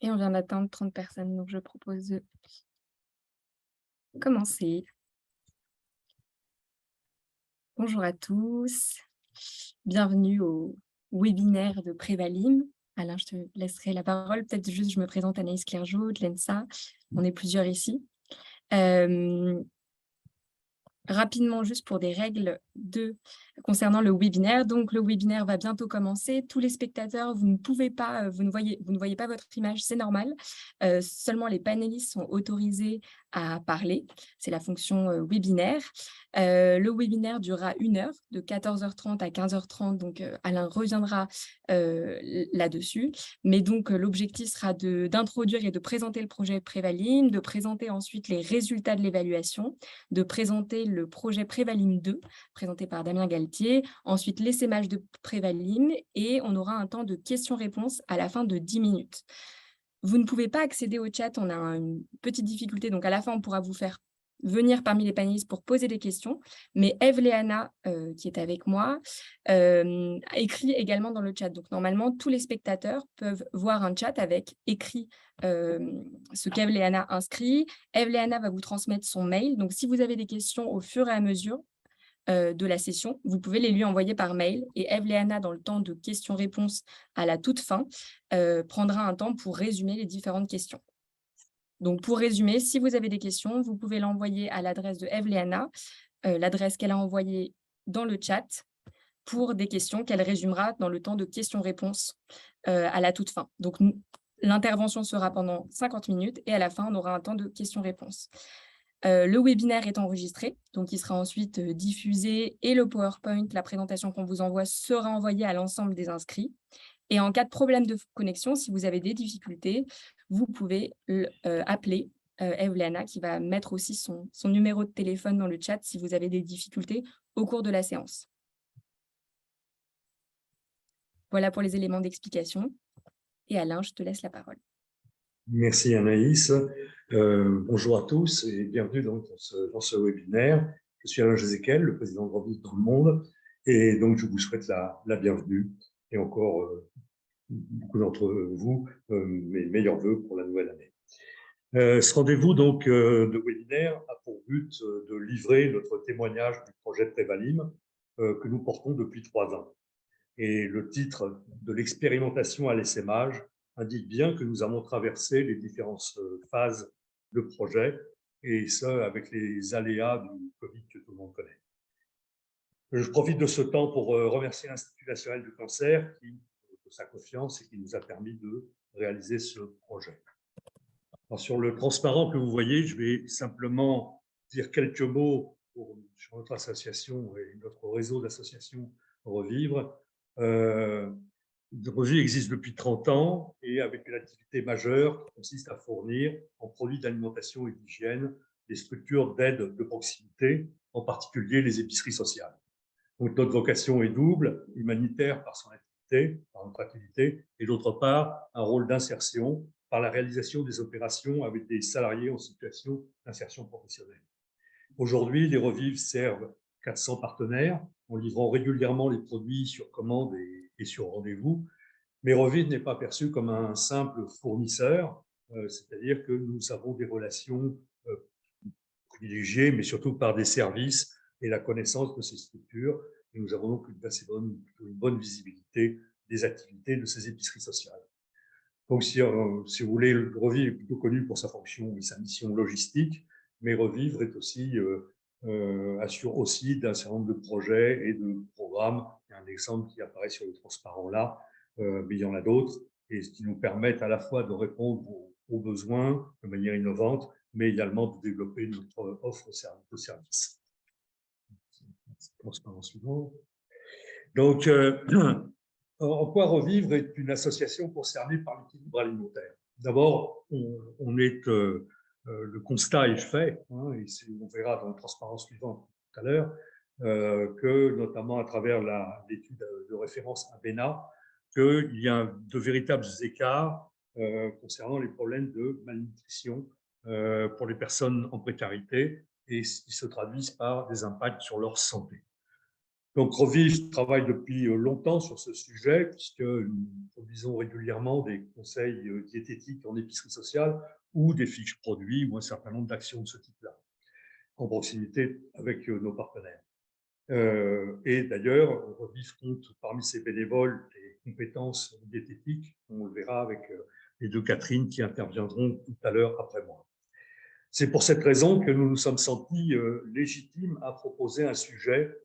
Et on vient d'atteindre 30 personnes, donc je propose de commencer. Bonjour à tous, bienvenue au webinaire de Prévalim. Alain, je te laisserai la parole. Peut-être juste, je me présente Anaïs Clergeau de l'ENSA. On est plusieurs ici. Euh, Rapidement, juste pour des règles concernant le webinaire. Donc, le webinaire va bientôt commencer. Tous les spectateurs, vous ne pouvez pas, vous ne voyez pas votre image, c'est normal. Seulement, les panélistes sont autorisés à parler. C'est la fonction webinaire. Le webinaire durera 1 heure, de 14h30 à 15h30. Donc, Alain reviendra là-dessus. Mais donc, l'objectif sera d'introduire et de présenter le projet Prévalim, de présenter ensuite les résultats de l'évaluation, de présenter le projet Prévalim 2, présenté par Damien Galtier, ensuite l'essaimage de Prévalim, et on aura un temps de questions-réponses à la fin de 10 minutes. Vous ne pouvez pas accéder au chat, on a une petite difficulté, donc à la fin, on pourra vous faire venir parmi les panélistes pour poser des questions, mais Eve Léana, qui est avec moi, écrit également dans le chat. Donc normalement, tous les spectateurs peuvent voir un chat avec écrit ce qu'Eve Léana inscrit. Eve Léana va vous transmettre son mail, donc si vous avez des questions au fur et à mesure de la session, vous pouvez les lui envoyer par mail, et Eve Léana, dans le temps de questions-réponses à la toute fin, prendra un temps pour résumer les différentes questions. Donc, pour résumer, si vous avez des questions, vous pouvez l'envoyer à l'adresse de Eve Léana, l'adresse qu'elle a envoyée dans le chat, pour des questions qu'elle résumera dans le temps de questions-réponses à la toute fin. Donc, l'intervention sera pendant 50 minutes et à la fin, on aura un temps de questions-réponses. Le webinaire est enregistré, donc il sera ensuite diffusé, et le PowerPoint, la présentation qu'on vous envoie, sera envoyée à l'ensemble des inscrits. Et en cas de problème de connexion, si vous avez des difficultés, vous pouvez appeler Eve Léana, qui va mettre aussi son numéro de téléphone dans le chat si vous avez des difficultés au cours de la séance. Voilà pour les éléments d'explication. Et Alain, je te laisse la parole. Merci Anaïs. Bonjour à tous et bienvenue donc dans ce webinaire. Je suis Alain Jézéquel, le président de Revivre dans le monde, et donc je vous souhaite la bienvenue et encore beaucoup d'entre vous mes meilleurs voeux pour la nouvelle année. Ce rendez-vous donc de webinaire a pour but de livrer notre témoignage du projet Prévalim que nous portons depuis 3 ans. Et le titre de l'expérimentation à l'essaimage indique bien que nous avons traversé les différentes phases de projet, et ce, avec les aléas du Covid que tout le monde connaît. Je profite de ce temps pour remercier l'Institut national du cancer de sa confiance et qui nous a permis de réaliser ce projet. Alors, sur le transparent que vous voyez, je vais simplement dire quelques mots sur notre association et notre réseau d'associations Revivre. Revivre existe depuis 30 ans et avec une activité majeure qui consiste à fournir en produits d'alimentation et d'hygiène des structures d'aide de proximité, en particulier les épiceries sociales. Donc notre vocation est double, humanitaire par son activité, par notre activité, et d'autre part un rôle d'insertion par la réalisation des opérations avec des salariés en situation d'insertion professionnelle. Aujourd'hui, les Revives servent 400 partenaires en livrant régulièrement les produits sur commande et sur rendez-vous. Mais Revive n'est pas perçu comme un simple fournisseur, c'est-à-dire que nous avons des relations privilégiées, mais surtout par des services et la connaissance de ces structures. Et nous avons donc une bonne visibilité des activités de ces épiceries sociales. Donc, si vous voulez, Revivre est plutôt connu pour sa fonction et sa mission logistique, mais Revivre est aussi, assure aussi d'un certain nombre de projets et de programmes. Il y a un exemple qui apparaît sur le transparent là, mais il y en a d'autres, et qui nous permettent à la fois de répondre aux besoins de manière innovante, mais également de développer notre offre de services. Transparent suivant. Donc, en quoi Revivre est une association concernée par l'équilibre alimentaire. D'abord, le constat est fait, hein, et on verra dans le transparent suivant tout à l'heure, que notamment à travers l'étude de référence ABENA, qu'il y a de véritables écarts concernant les problèmes de malnutrition pour les personnes en précarité, et qui se traduisent par des impacts sur leur santé. Donc, Revif travaille depuis longtemps sur ce sujet, puisque nous produisons régulièrement des conseils diététiques en épicerie sociale ou des fiches produits ou un certain nombre d'actions de ce type-là, en proximité avec nos partenaires. Et d'ailleurs, Revif compte parmi ses bénévoles des compétences diététiques, on le verra avec les deux Catherine qui interviendront tout à l'heure après moi. C'est pour cette raison que nous nous sommes sentis légitimes à proposer un sujet,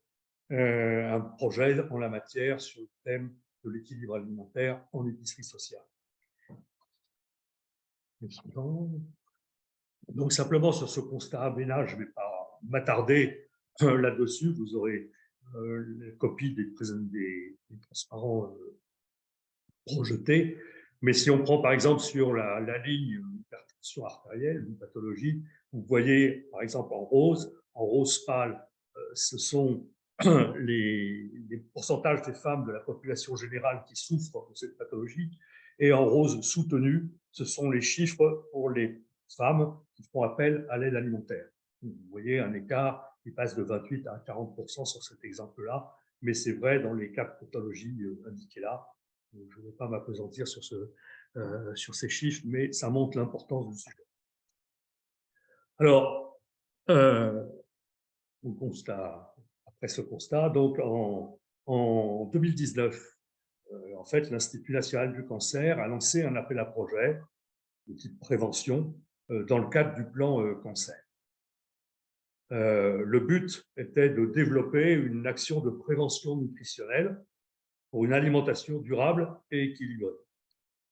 un projet en la matière sur le thème de l'équilibre alimentaire en épicerie sociale. Donc simplement sur ce constat vénal, je ne vais pas m'attarder là-dessus, vous aurez la copie des transparents projetés, mais si on prend par exemple sur la ligne hypertension artérielle, une pathologie, vous voyez par exemple en rose pâle, ce sont les pourcentages des femmes de la population générale qui souffrent de cette pathologie, et en rose soutenu, ce sont les chiffres pour les femmes qui font appel à l'aide alimentaire. Vous voyez un écart qui passe de 28 à 40% sur cet exemple-là, mais c'est vrai dans les quatre pathologies indiquées là. Je ne vais pas m'appesantir sur ces chiffres, mais ça montre l'importance du sujet. Alors, après ce constat, donc en 2019, en fait, l'Institut national du cancer a lancé un appel à projet de type prévention dans le cadre du plan cancer. Le but était de développer une action de prévention nutritionnelle pour une alimentation durable et équilibrée,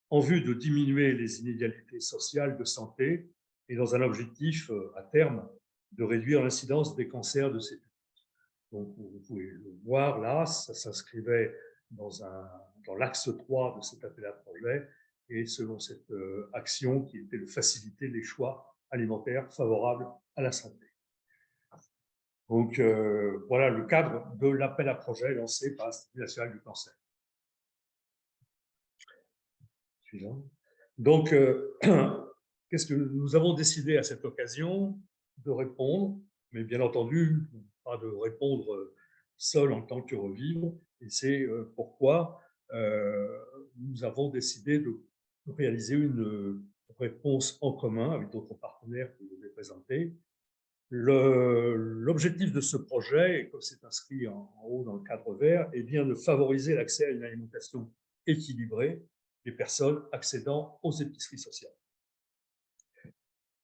en vue de diminuer les inégalités sociales de santé et dans un objectif à terme de réduire l'incidence des cancers de ces publics. Donc, vous pouvez le voir là, ça s'inscrivait dans l'axe 3 de cet appel à projet, et selon cette action qui était de faciliter les choix alimentaires favorables à la santé. Donc, voilà le cadre de l'appel à projet lancé par l'Institut national du cancer. Suivant. Donc, qu'est-ce que nous avons décidé à cette occasion de répondre, mais bien entendu, pas de répondre seul en tant que revivre, et c'est pourquoi nous avons décidé de réaliser une réponse en commun avec d'autres partenaires que je vais présenter. L'objectif de ce projet, et comme c'est inscrit en haut dans le cadre vert, est bien de favoriser l'accès à une alimentation équilibrée des personnes accédant aux épiceries sociales.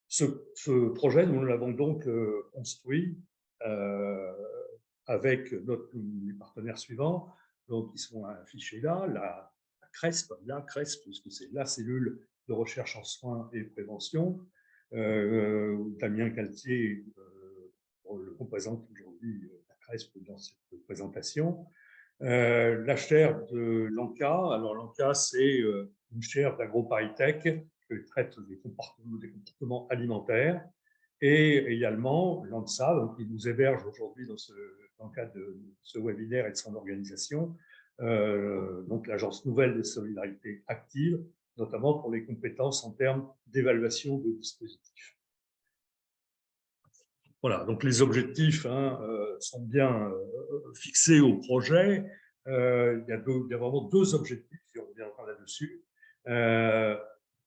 Ce projet, nous l'avons donc construit avec les partenaires suivants, donc, qui sont affichés là, la CRESP, puisque c'est la cellule de recherche en soins et prévention, Damien Galtier le représente aujourd'hui, la CRESP, dans cette présentation. La chaire de l'ANCA, alors l'ANCA, c'est une chaire d'AgroParisTech qui traite des comportements alimentaires, et également l'ANSA, donc, qui nous héberge aujourd'hui dans le cadre de ce webinaire et de son organisation, donc l'Agence nouvelle des solidarités actives, notamment pour les compétences en termes d'évaluation de dispositifs. Voilà, donc les objectifs sont bien fixés au projet. Il y a vraiment deux objectifs, et on reviendra là-dessus.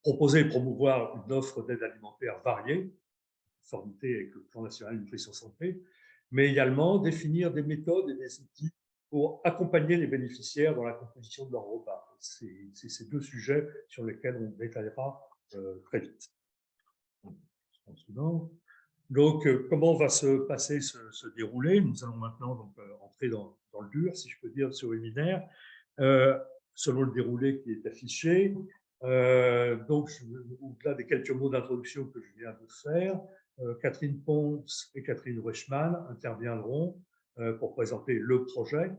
Proposer et promouvoir une offre d'aide alimentaire variée, en conformité avec le plan national nutrition santé, mais également définir des méthodes et des outils pour accompagner les bénéficiaires dans la composition de leur repas. C'est ces deux sujets sur lesquels on détaillera très vite. Donc, comment va se passer ce déroulé? Nous allons maintenant donc, entrer dans le dur, si je peux dire, de ce webinaire, selon le déroulé qui est affiché. Donc, au-delà des quelques mots d'introduction que je viens de faire, Catherine Pons et Catherine Reichmann interviendront pour présenter le projet.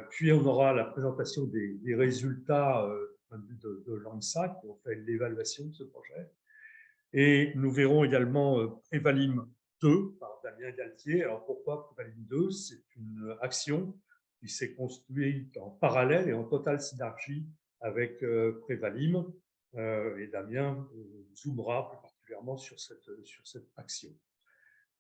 Puis, on aura la présentation des résultats de l'ANSA qui ont fait l'évaluation de ce projet. Et nous verrons également Prévalim 2 par Damien Galtier. Alors pourquoi Prévalim 2? C'est une action qui s'est construite en parallèle et en totale synergie avec Prévalim. Et Damien zoomera plus particulièrement sur cette action.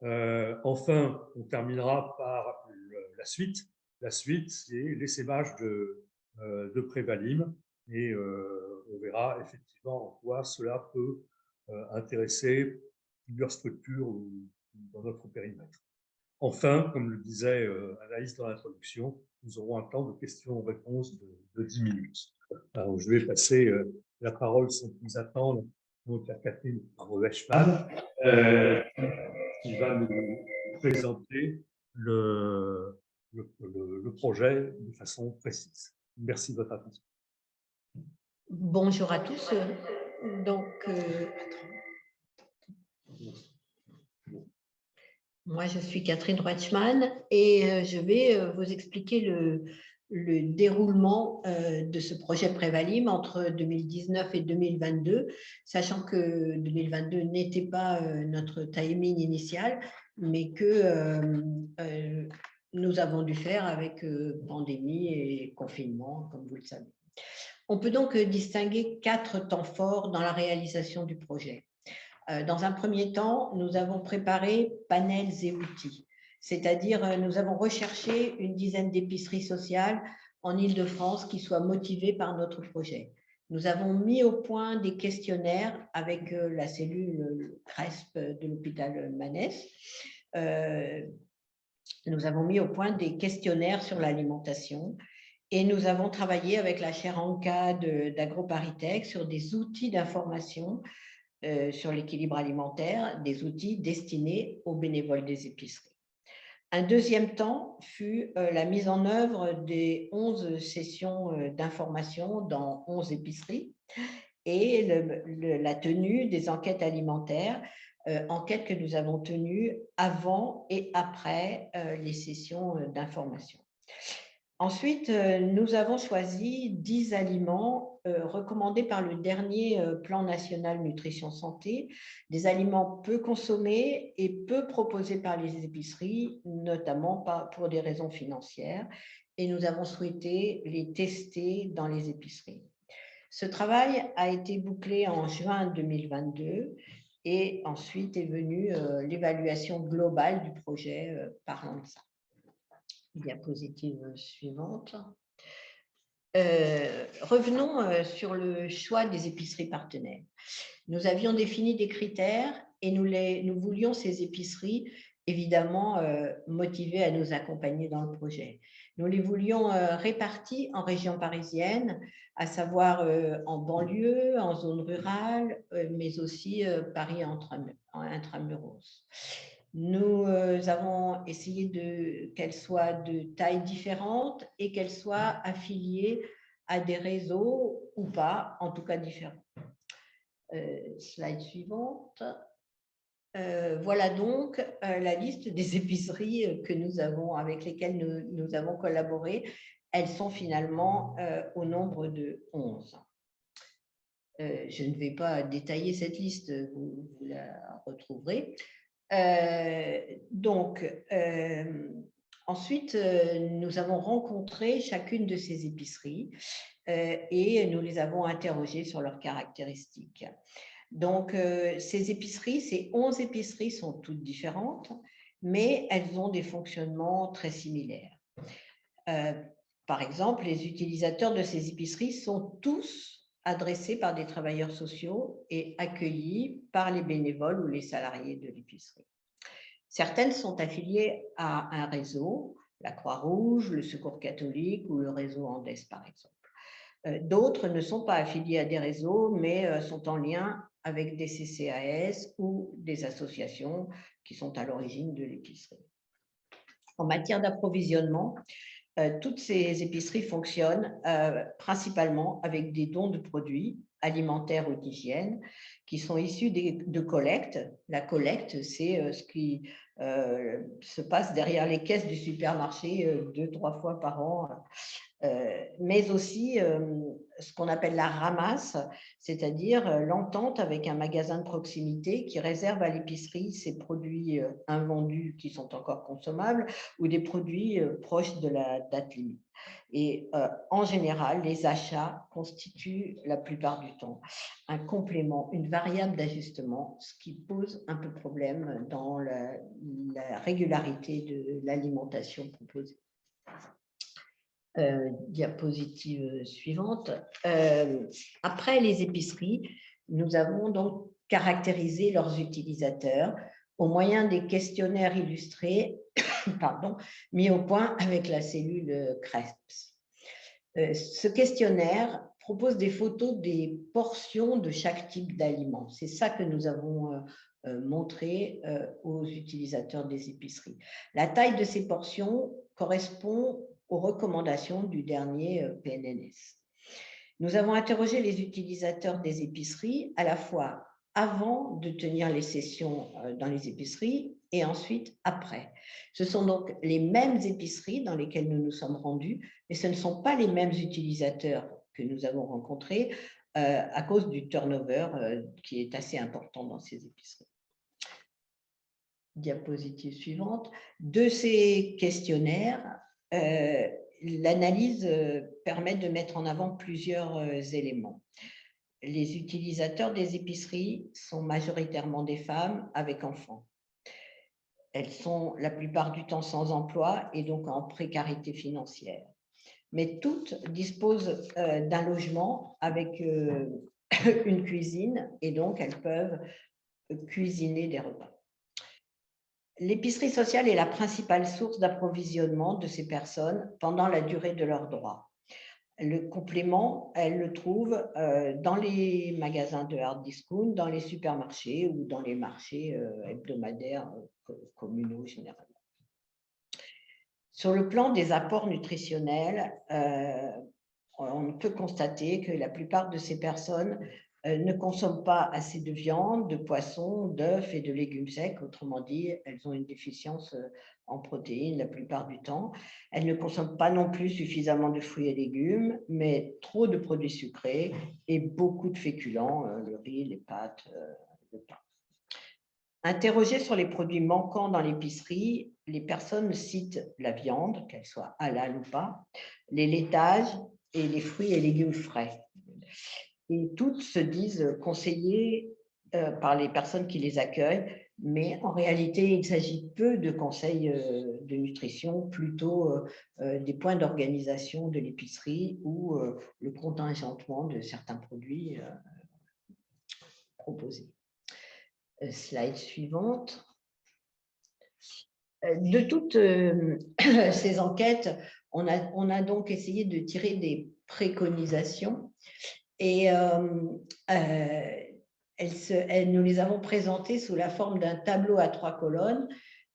Enfin, on terminera par la suite. La suite, c'est l'essaimage de Prévalim et on verra effectivement en quoi cela peut intéresser plusieurs structures dans notre périmètre. Enfin, comme le disait Anaïs dans l'introduction, nous aurons un temps de questions-réponses de 10 minutes. Alors, je vais passer la parole sans plus attendre donc à Catherine Roechman, qui va nous présenter le projet de façon précise. Merci de votre attention. Bonjour à tous. Donc, moi, je suis Catherine Roechman et je vais vous expliquer le déroulement de ce projet Prévalim entre 2019 et 2022, sachant que 2022 n'était pas notre timing initial, mais que nous avons dû faire avec pandémie et confinement, comme vous le savez. On peut donc distinguer 4 temps forts dans la réalisation du projet. Dans un premier temps, nous avons préparé panels et outils, c'est-à-dire nous avons recherché une dizaine d'épiceries sociales en Île-de-France qui soient motivées par notre projet. Nous avons mis au point des questionnaires avec la cellule CRESP de l'hôpital Manès. Nous avons mis au point des questionnaires sur l'alimentation et nous avons travaillé avec la chaire ANCA d'AgroParisTech sur des outils d'information sur l'équilibre alimentaire, des outils destinés aux bénévoles des épiceries. Un deuxième temps fut la mise en œuvre des 11 sessions d'information dans 11 épiceries et la tenue des enquêtes alimentaires, enquêtes que nous avons tenues avant et après les sessions d'information. Ensuite, nous avons choisi 10 aliments recommandés par le dernier plan national nutrition santé, des aliments peu consommés et peu proposés par les épiceries, notamment pour des raisons financières, et nous avons souhaité les tester dans les épiceries. Ce travail a été bouclé en juin 2022 et ensuite est venue l'évaluation globale du projet parlant de ça. Diapositive suivante. Revenons sur le choix des épiceries partenaires. Nous avions défini des critères et nous voulions ces épiceries évidemment motivées à nous accompagner dans le projet. Nous les voulions réparties en région parisienne, à savoir en banlieue, en zone rurale, mais aussi Paris intramuros. Nous avons essayé qu'elles soient de tailles différentes et qu'elles soient affiliées à des réseaux ou pas, en tout cas différents. Slide suivante. Voilà donc la liste des épiceries que nous avons, avec lesquelles nous avons collaboré. Elles sont finalement au nombre de 11. Je ne vais pas détailler cette liste, vous la retrouverez. Ensuite, nous avons rencontré chacune de ces épiceries et nous les avons interrogées sur leurs caractéristiques. Donc, ces épiceries, ces 11 épiceries sont toutes différentes, mais elles ont des fonctionnements très similaires. Par exemple, les utilisateurs de ces épiceries sont tous adressés par des travailleurs sociaux et accueillis par les bénévoles ou les salariés de l'épicerie. Certaines sont affiliées à un réseau, la Croix-Rouge, le Secours catholique ou le réseau Andes, par exemple. D'autres ne sont pas affiliées à des réseaux, mais sont en lien avec des CCAS ou des associations qui sont à l'origine de l'épicerie. En matière d'approvisionnement, toutes ces épiceries fonctionnent principalement avec des dons de produits alimentaires ou d'hygiène qui sont issus de collectes. La collecte, c'est ce qui se passe derrière les caisses du supermarché 2-3 fois par an, mais aussi ce qu'on appelle la ramasse, c'est-à-dire l'entente avec un magasin de proximité qui réserve à l'épicerie ses produits invendus qui sont encore consommables ou des produits proches de la date limite. Et en général, les achats constituent la plupart du temps un complément, une variable d'ajustement, ce qui pose un peu problème dans la régularité de l'alimentation proposée. Diapositive suivante. Après les épiceries, nous avons donc caractérisé leurs utilisateurs au moyen des questionnaires illustrés pardon, mis au point avec la cellule Krebs. Ce questionnaire propose des photos des portions de chaque type d'aliment. C'est ça que nous avons montré aux utilisateurs des épiceries. La taille de ces portions correspond aux recommandations du dernier PNNS. Nous avons interrogé les utilisateurs des épiceries à la fois avant de tenir les sessions dans les épiceries et ensuite après. Ce sont donc les mêmes épiceries dans lesquelles nous nous sommes rendus, mais ce ne sont pas les mêmes utilisateurs que nous avons rencontrés à cause du turnover qui est assez important dans ces épiceries. Diapositive suivante. De ces questionnaires, l'analyse permet de mettre en avant plusieurs éléments. Les utilisateurs des épiceries sont majoritairement des femmes avec enfants. Elles sont la plupart du temps sans emploi et donc en précarité financière. Mais toutes disposent d'un logement avec une cuisine et donc elles peuvent cuisiner des repas. L'épicerie sociale est la principale source d'approvisionnement de ces personnes pendant la durée de leurs droits. Le complément, elles le trouvent dans les magasins de hard discount, dans les supermarchés ou dans les marchés hebdomadaires communaux généralement. Sur le plan des apports nutritionnels, on peut constater que la plupart de ces personnes ne consomment pas assez de viande, de poisson, d'œufs et de légumes secs. Autrement dit, elles ont une déficience en protéines la plupart du temps. Elles ne consomment pas non plus suffisamment de fruits et légumes, mais trop de produits sucrés et beaucoup de féculents, le riz, les pâtes, le pain. Interrogées sur les produits manquants dans l'épicerie, les personnes citent la viande, qu'elle soit halal ou pas, les laitages et les fruits et légumes frais. Et toutes se disent conseillées par les personnes qui les accueillent, mais en réalité, il s'agit peu de conseils de nutrition, plutôt des points d'organisation de l'épicerie ou le contingentement de certains produits proposés. Slide suivante. De toutes ces enquêtes, on a donc essayé de tirer des préconisations et nous les avons présentées sous la forme d'un tableau à 3 colonnes,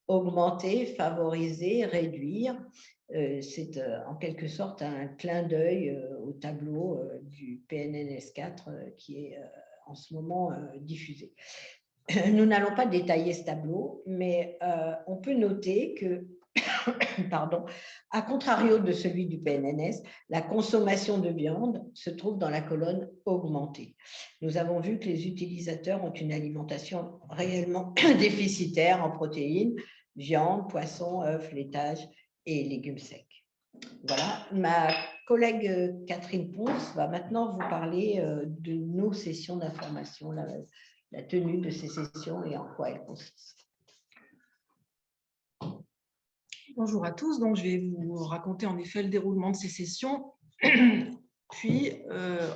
augmenter, favoriser, réduire. C'est en quelque sorte un clin d'œil au tableau du PNNS 4 qui est en ce moment diffusé. Nous n'allons pas détailler ce tableau, mais on peut noter que, pardon, à contrario de celui du PNNS, la consommation de viande se trouve dans la colonne augmentée. Nous avons vu que les utilisateurs ont une alimentation réellement déficitaire en protéines, viande, poisson, œufs, laitage et légumes secs. Voilà, ma collègue Catherine Ponce va maintenant vous parler de nos sessions d'information, la tenue de ces sessions et en quoi elles consistent. Bonjour à tous, donc je vais vous raconter en effet le déroulement de ces sessions, puis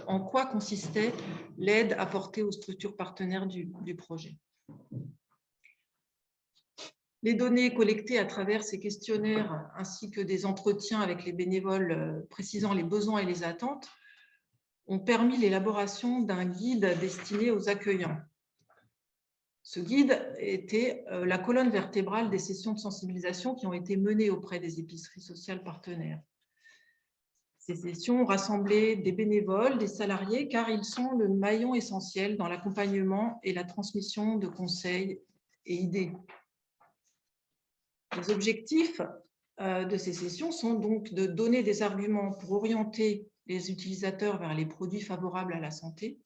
en quoi consistait l'aide apportée aux structures partenaires du projet. Les données collectées à travers ces questionnaires ainsi que des entretiens avec les bénévoles précisant les besoins et les attentes ont permis l'élaboration d'un guide destiné aux accueillants. Ce guide était la colonne vertébrale des sessions de sensibilisation qui ont été menées auprès des épiceries sociales partenaires. Ces sessions rassemblaient des bénévoles, des salariés, car ils sont le maillon essentiel dans l'accompagnement et la transmission de conseils et idées. Les objectifs de ces sessions sont donc de donner des arguments pour orienter les utilisateurs vers les produits favorables à la santé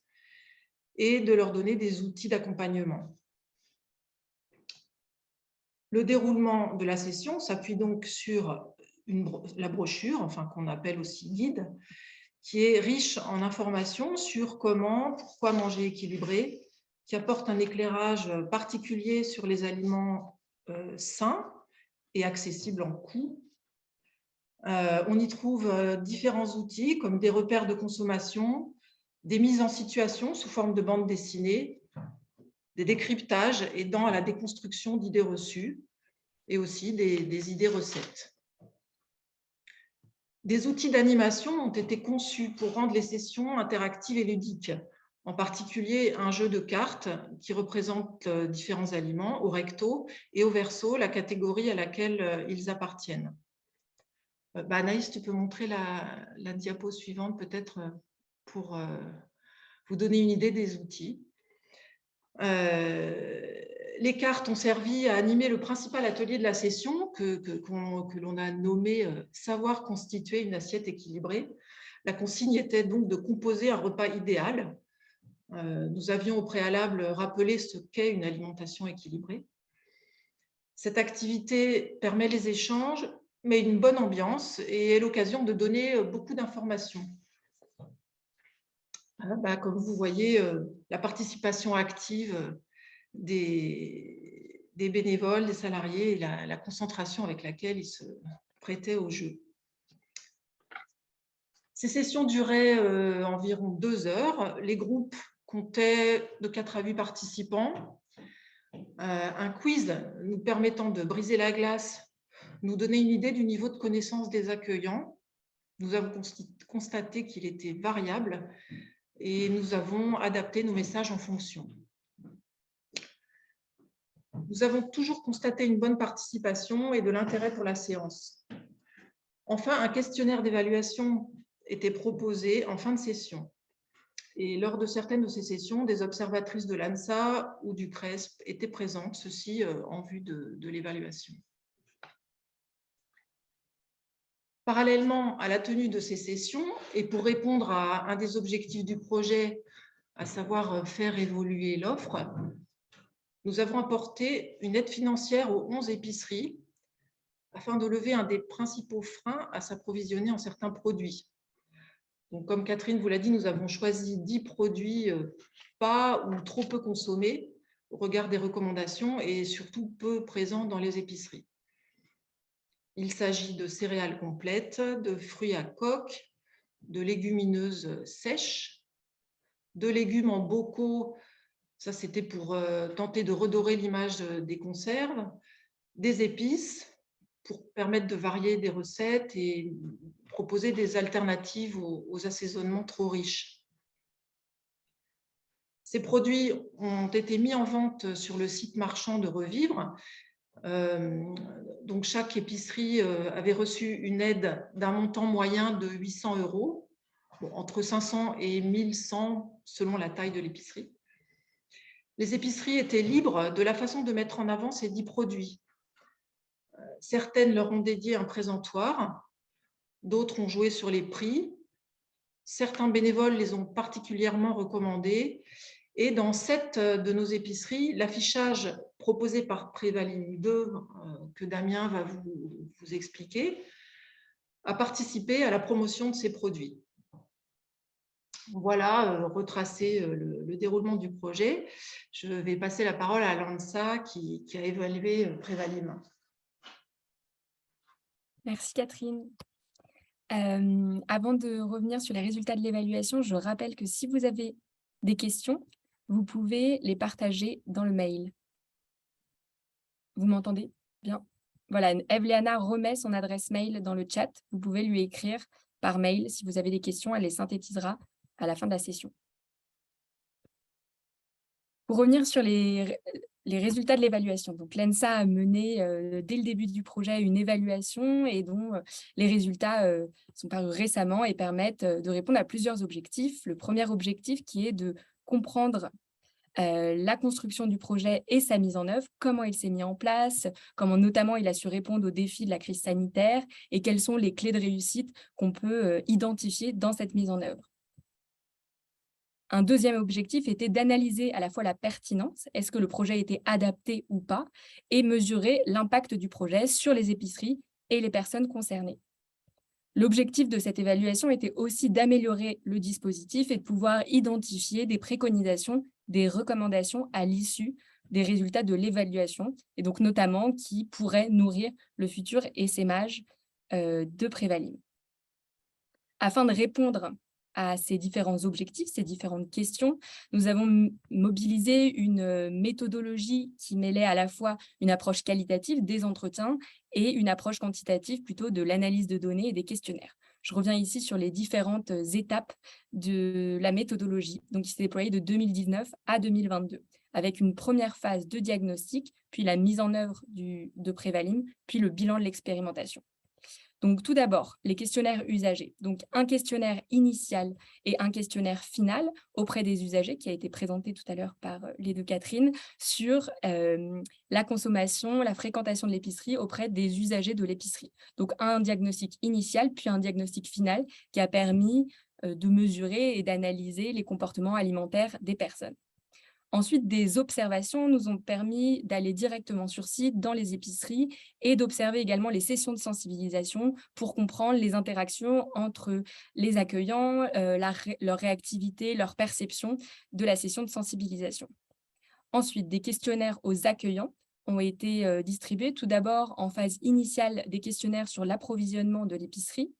et de leur donner des outils d'accompagnement. Le déroulement de la session s'appuie donc sur la brochure, enfin qu'on appelle aussi guide, qui est riche en informations sur comment, pourquoi manger équilibré, qui apporte un éclairage particulier sur les aliments sains et accessibles en coût. On y trouve différents outils comme des repères de consommation, des mises en situation sous forme de bande dessinée, des décryptages aidant à la déconstruction d'idées reçues et aussi des idées recettes. Des outils d'animation ont été conçus pour rendre les sessions interactives et ludiques, en particulier un jeu de cartes qui représente différents aliments au recto et au verso, la catégorie à laquelle ils appartiennent. Anaïs, tu peux montrer la diapo suivante peut-être pour vous donner une idée des outils. Les cartes ont servi à animer le principal atelier de la session que l'on a nommé « Savoir constituer une assiette équilibrée ». La consigne était donc de composer un repas idéal. Nous avions au préalable rappelé ce qu'est une alimentation équilibrée. Cette activité permet les échanges, mais une bonne ambiance et est l'occasion de donner beaucoup d'informations. Comme vous voyez, la participation active des bénévoles, des salariés et la concentration avec laquelle ils se prêtaient au jeu. Ces sessions duraient environ 2 heures. Les groupes comptaient de 4 à 8 participants. Un quiz nous permettant de briser la glace nous donnait une idée du niveau de connaissance des accueillants. Nous avons constaté qu'il était variable et nous avons adapté nos messages en fonction. Nous avons toujours constaté une bonne participation et de l'intérêt pour la séance. Enfin, un questionnaire d'évaluation était proposé en fin de session. Et lors de certaines de ces sessions, des observatrices de l'ANSA ou du CRESP étaient présentes, ceci en vue de l'évaluation. Parallèlement à la tenue de ces sessions, et pour répondre à un des objectifs du projet, à savoir faire évoluer l'offre, nous avons apporté une aide financière aux 11 épiceries afin de lever un des principaux freins à s'approvisionner en certains produits. Donc, comme Catherine vous l'a dit, nous avons choisi 10 produits pas ou trop peu consommés au regard des recommandations et surtout peu présents dans les épiceries. Il s'agit de céréales complètes, de fruits à coque, de légumineuses sèches, de légumes en bocaux, ça c'était pour tenter de redorer l'image des conserves, des épices pour permettre de varier des recettes et proposer des alternatives aux assaisonnements trop riches. Ces produits ont été mis en vente sur le site marchand de Revivre. Donc chaque épicerie avait reçu une aide d'un montant moyen de 800 €, entre 500 et 1100 selon la taille de l'épicerie. Les épiceries étaient libres de la façon de mettre en avant ces 10 produits. Certaines leur ont dédié un présentoir, d'autres ont joué sur les prix, certains bénévoles les ont particulièrement recommandés. Et dans 7 de nos épiceries, l'affichage proposé par Prévalim 2, que Damien va vous expliquer, a participé à la promotion de ces produits. Voilà, retracer le déroulement du projet. Je vais passer la parole à l'ANSA qui a évalué Prévalim. Merci Catherine. Avant de revenir sur les résultats de l'évaluation, je rappelle que si vous avez des questions, vous pouvez les partager dans le mail. Vous m'entendez bien? Voilà, Evléana remet son adresse mail dans le chat. Vous pouvez lui écrire par mail si vous avez des questions. Elle les synthétisera à la fin de la session. Pour revenir sur les résultats de l'évaluation, donc l'ENSA a mené dès le début du projet une évaluation et dont les résultats sont parus récemment et permettent de répondre à plusieurs objectifs. Le premier objectif qui est de comprendre la construction du projet et sa mise en œuvre, comment il s'est mis en place, comment notamment il a su répondre aux défis de la crise sanitaire et quelles sont les clés de réussite qu'on peut identifier dans cette mise en œuvre. Un deuxième objectif était d'analyser à la fois la pertinence, est-ce que le projet était adapté ou pas, et mesurer l'impact du projet sur les épiceries et les personnes concernées. L'objectif de cette évaluation était aussi d'améliorer le dispositif et de pouvoir identifier des préconisations, des recommandations à l'issue des résultats de l'évaluation, et donc notamment qui pourraient nourrir le futur essaimage de Prévalim. Afin de répondre à ces différents objectifs, ces différentes questions, nous avons mobilisé une méthodologie qui mêlait à la fois une approche qualitative des entretiens et une approche quantitative plutôt de l'analyse de données et des questionnaires. Je reviens ici sur les différentes étapes de la méthodologie, donc qui s'est déployée de 2019 à 2022, avec une première phase de diagnostic, puis la mise en œuvre de Prévalim, puis le bilan de l'expérimentation. Donc, tout d'abord, les questionnaires usagés. Donc, un questionnaire initial et un questionnaire final auprès des usagers, qui a été présenté tout à l'heure par les deux Catherine, sur la consommation, la fréquentation de l'épicerie auprès des usagers de l'épicerie. Donc, un diagnostic initial, puis un diagnostic final qui a permis de mesurer et d'analyser les comportements alimentaires des personnes. Ensuite, des observations nous ont permis d'aller directement sur site dans les épiceries et d'observer également les sessions de sensibilisation pour comprendre les interactions entre les accueillants, leur réactivité, leur perception de la session de sensibilisation. Ensuite, des questionnaires aux accueillants ont été distribués. Tout d'abord, en phase initiale, des questionnaires sur l'approvisionnement de l'épicerie.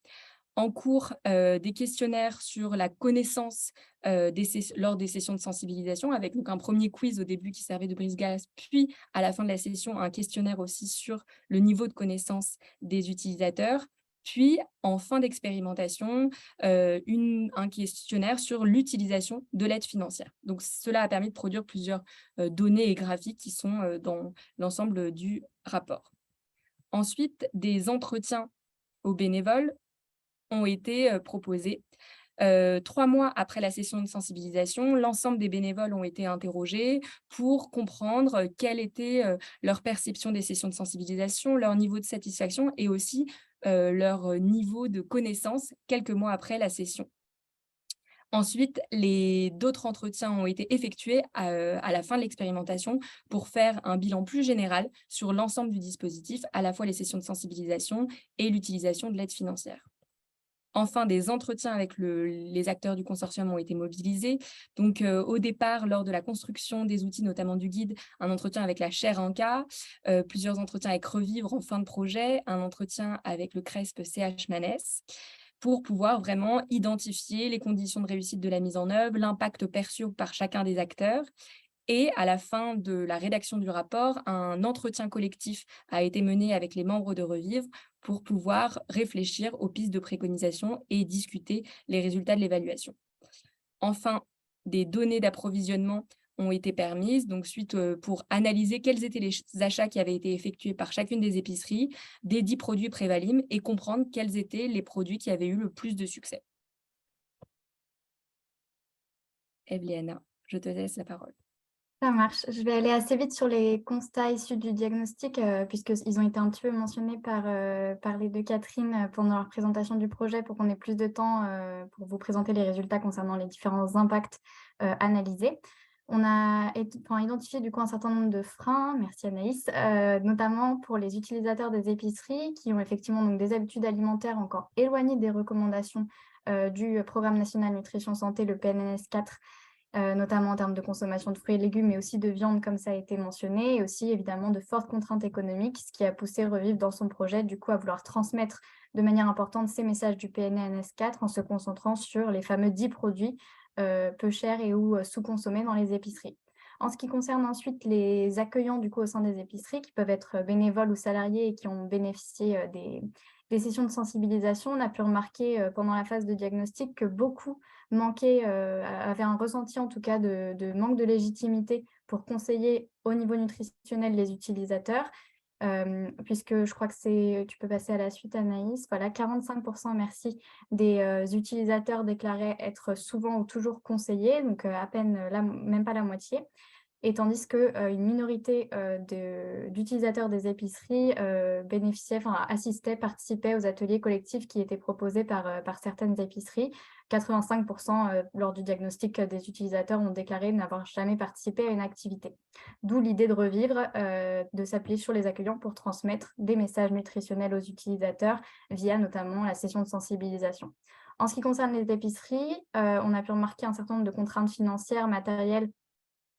En cours, des questionnaires sur la connaissance lors des sessions de sensibilisation, avec donc un premier quiz au début qui servait de brise-glace, puis à la fin de la session, un questionnaire aussi sur le niveau de connaissance des utilisateurs. Puis, en fin d'expérimentation, un questionnaire sur l'utilisation de l'aide financière. Donc, cela a permis de produire plusieurs données et graphiques qui sont dans l'ensemble du rapport. Ensuite, des entretiens aux bénévoles ont été proposés. 3 mois après la session de sensibilisation, l'ensemble des bénévoles ont été interrogés pour comprendre quelle était leur perception des sessions de sensibilisation, leur niveau de satisfaction et aussi leur niveau de connaissance quelques mois après la session. Ensuite, d'autres entretiens ont été effectués à la fin de l'expérimentation pour faire un bilan plus général sur l'ensemble du dispositif, à la fois les sessions de sensibilisation et l'utilisation de l'aide financière. Enfin, des entretiens avec les acteurs du consortium ont été mobilisés. Donc, au départ, lors de la construction des outils, notamment du guide, un entretien avec la chaire ANCA, plusieurs entretiens avec Revivre en fin de projet, un entretien avec le CRESP CH Manès, pour pouvoir vraiment identifier les conditions de réussite de la mise en œuvre, l'impact perçu par chacun des acteurs. Et à la fin de la rédaction du rapport, un entretien collectif a été mené avec les membres de Revivre pour pouvoir réfléchir aux pistes de préconisation et discuter les résultats de l'évaluation. Enfin, des données d'approvisionnement ont été permises, donc pour analyser quels étaient les achats qui avaient été effectués par chacune des épiceries, des 10 produits Prévalim, et comprendre quels étaient les produits qui avaient eu le plus de succès. Evelyana, je te laisse la parole. Ça marche. Je vais aller assez vite sur les constats issus du diagnostic, puisqu'ils ont été un petit peu mentionnés par les deux Catherine pendant leur présentation du projet, pour qu'on ait plus de temps pour vous présenter les résultats concernant les différents impacts analysés. On a identifié du coup un certain nombre de freins, merci Anaïs, notamment pour les utilisateurs des épiceries qui ont effectivement donc des habitudes alimentaires encore éloignées des recommandations du Programme national nutrition santé, le PNNS 4, notamment en termes de consommation de fruits et légumes, mais aussi de viande, comme ça a été mentionné, et aussi évidemment de fortes contraintes économiques, ce qui a poussé Revivre dans son projet du coup à vouloir transmettre de manière importante ces messages du PNNS 4 en se concentrant sur les fameux 10 produits peu chers et ou sous-consommés dans les épiceries. En ce qui concerne ensuite les accueillants du coup au sein des épiceries, qui peuvent être bénévoles ou salariés et qui ont bénéficié des sessions de sensibilisation, on a pu remarquer pendant la phase de diagnostic que beaucoup avaient un ressenti en tout cas de manque de légitimité pour conseiller au niveau nutritionnel les utilisateurs, puisque je crois que tu peux passer à la suite Anaïs, voilà, 45% merci des utilisateurs déclaraient être souvent ou toujours conseillés, donc à peine même pas la moitié. Et tandis qu'une minorité d'utilisateurs des épiceries assistaient, participaient aux ateliers collectifs qui étaient proposés par certaines épiceries. 85% lors du diagnostic des utilisateurs ont déclaré n'avoir jamais participé à une activité. D'où l'idée de revivre, de s'appuyer sur les accueillants pour transmettre des messages nutritionnels aux utilisateurs via notamment la session de sensibilisation. En ce qui concerne les épiceries, on a pu remarquer un certain nombre de contraintes financières, matérielles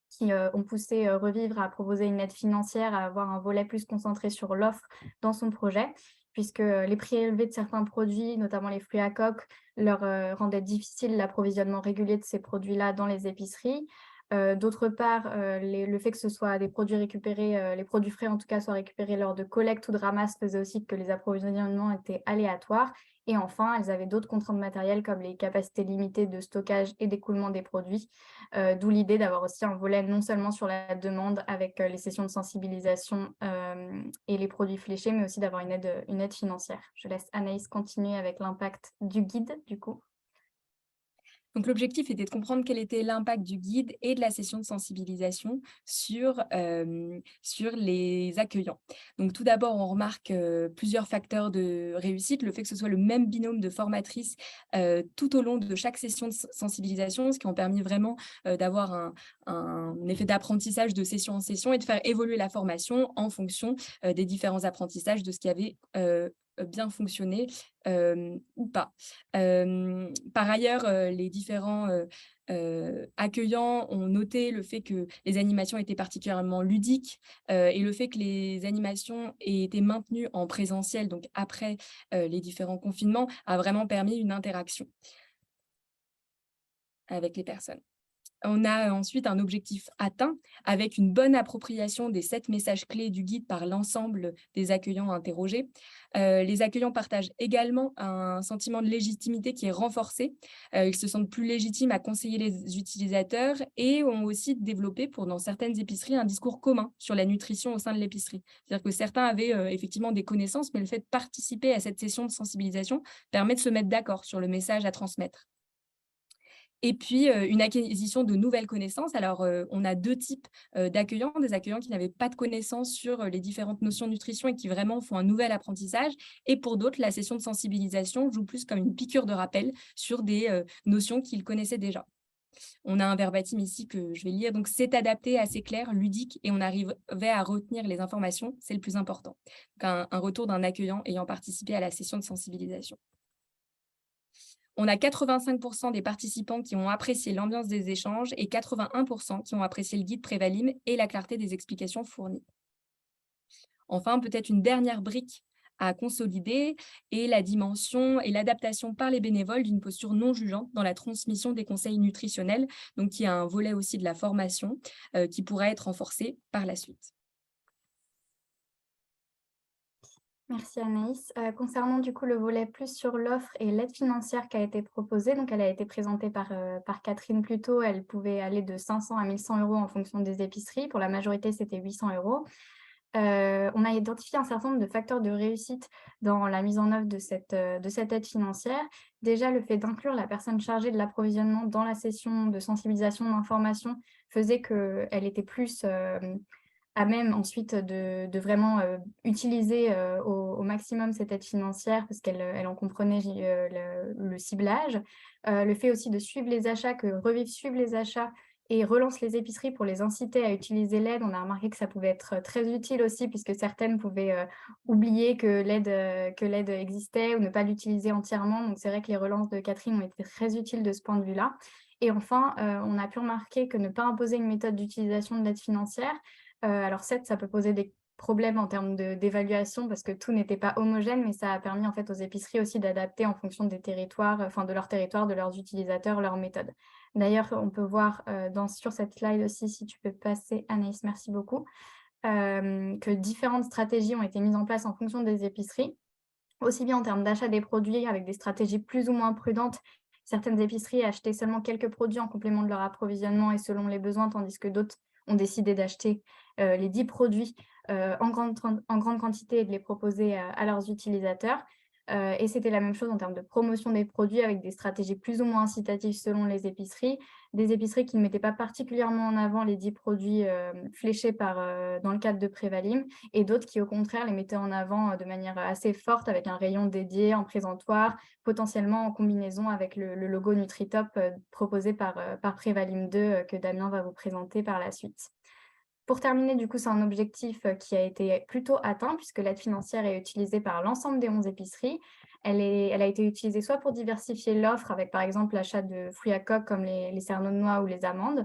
qui ont poussé Revivre à proposer une aide financière, à avoir un volet plus concentré sur l'offre dans son projet, puisque les prix élevés de certains produits, notamment les fruits à coque, leur rendaient difficile l'approvisionnement régulier de ces produits-là dans les épiceries. D'autre part, le fait que ce soit des produits récupérés, les produits frais en tout cas, soient récupérés lors de collecte ou de ramasse faisait aussi que les approvisionnements étaient aléatoires. Et enfin, elles avaient d'autres contraintes matérielles comme les capacités limitées de stockage et d'écoulement des produits, d'où l'idée d'avoir aussi un volet non seulement sur la demande avec les sessions de sensibilisation et les produits fléchés, mais aussi d'avoir une aide financière. Je laisse Anaïs continuer avec l'impact du guide, du coup. Donc, l'objectif était de comprendre quel était l'impact du guide et de la session de sensibilisation sur les accueillants. Donc, tout d'abord, on remarque plusieurs facteurs de réussite. Le fait que ce soit le même binôme de formatrices tout au long de chaque session de sensibilisation, ce qui ont permis vraiment d'avoir un effet d'apprentissage de session en session et de faire évoluer la formation en fonction des différents apprentissages de ce qui avait bien fonctionné ou pas. Par ailleurs, les différents accueillants ont noté le fait que les animations étaient particulièrement ludiques et le fait que les animations aient été maintenues en présentiel, donc après les différents confinements, a vraiment permis une interaction avec les personnes. On a ensuite un objectif atteint avec une bonne appropriation des 7 messages clés du guide par l'ensemble des accueillants interrogés. Les accueillants partagent également un sentiment de légitimité qui est renforcé. Ils se sentent plus légitimes à conseiller les utilisateurs et ont aussi développé, dans certaines épiceries, un discours commun sur la nutrition au sein de l'épicerie. C'est-à-dire que certains avaient effectivement des connaissances, mais le fait de participer à cette session de sensibilisation permet de se mettre d'accord sur le message à transmettre. Et puis, une acquisition de nouvelles connaissances. Alors, on a 2 types d'accueillants. Des accueillants qui n'avaient pas de connaissances sur les différentes notions de nutrition et qui vraiment font un nouvel apprentissage. Et pour d'autres, la session de sensibilisation joue plus comme une piqûre de rappel sur des notions qu'ils connaissaient déjà. On a un verbatim ici que je vais lire. Donc, c'est adapté, assez clair, ludique, et on arrivait à retenir les informations. C'est le plus important. Donc, un retour d'un accueillant ayant participé à la session de sensibilisation. On a 85% des participants qui ont apprécié l'ambiance des échanges et 81% qui ont apprécié le guide Prévalim et la clarté des explications fournies. Enfin, peut-être une dernière brique à consolider est la dimension et l'adaptation par les bénévoles d'une posture non jugeante dans la transmission des conseils nutritionnels, donc qui a un volet aussi de la formation qui pourra être renforcé par la suite. Merci Anaïs. Concernant du coup le volet plus sur l'offre et l'aide financière qui a été proposée, donc elle a été présentée par Catherine plus tôt, elle pouvait aller de 500 à 1100 € en fonction des épiceries. Pour la majorité, c'était 800 €. On a identifié un certain nombre de facteurs de réussite dans la mise en œuvre de cette aide financière. Déjà, le fait d'inclure la personne chargée de l'approvisionnement dans la session de sensibilisation, d'information, faisait qu'elle était plus à même ensuite de vraiment utiliser au maximum cette aide financière parce qu'elle en comprenait le ciblage. Le fait aussi de suivre les achats, que Revive suive les achats et relance les épiceries pour les inciter à utiliser l'aide. On a remarqué que ça pouvait être très utile aussi puisque certaines pouvaient oublier que l'aide existait ou ne pas l'utiliser entièrement. Donc c'est vrai que les relances de Catherine ont été très utiles de ce point de vue-là. Et enfin, on a pu remarquer que ne pas imposer une méthode d'utilisation de l'aide financière, alors certes, ça peut poser des problèmes en termes d'évaluation parce que tout n'était pas homogène, mais ça a permis en fait aux épiceries aussi d'adapter en fonction des territoires, de leur territoire, de leurs utilisateurs, leurs méthodes. D'ailleurs, on peut voir sur cette slide aussi, si tu peux passer, Anaïs, merci beaucoup, que différentes stratégies ont été mises en place en fonction des épiceries, aussi bien en termes d'achat des produits avec des stratégies plus ou moins prudentes. Certaines épiceries achetaient seulement quelques produits en complément de leur approvisionnement et selon les besoins, tandis que d'autres ont décidé d'acheter les 10 produits en grande quantité et de les proposer à leurs utilisateurs. Et c'était la même chose en termes de promotion des produits avec des stratégies plus ou moins incitatives selon les épiceries. Des épiceries qui ne mettaient pas particulièrement en avant les 10 produits fléchés dans le cadre de Prévalim et d'autres qui, au contraire, les mettaient en avant de manière assez forte avec un rayon dédié en présentoir, potentiellement en combinaison avec le logo Nutritop proposé par Prévalim 2 que Damien va vous présenter par la suite. Pour terminer, du coup, c'est un objectif qui a été plutôt atteint puisque l'aide financière est utilisée par l'ensemble des 11 épiceries. Elle a été utilisée soit pour diversifier l'offre avec, par exemple, l'achat de fruits à coque comme les cerneaux de noix ou les amandes,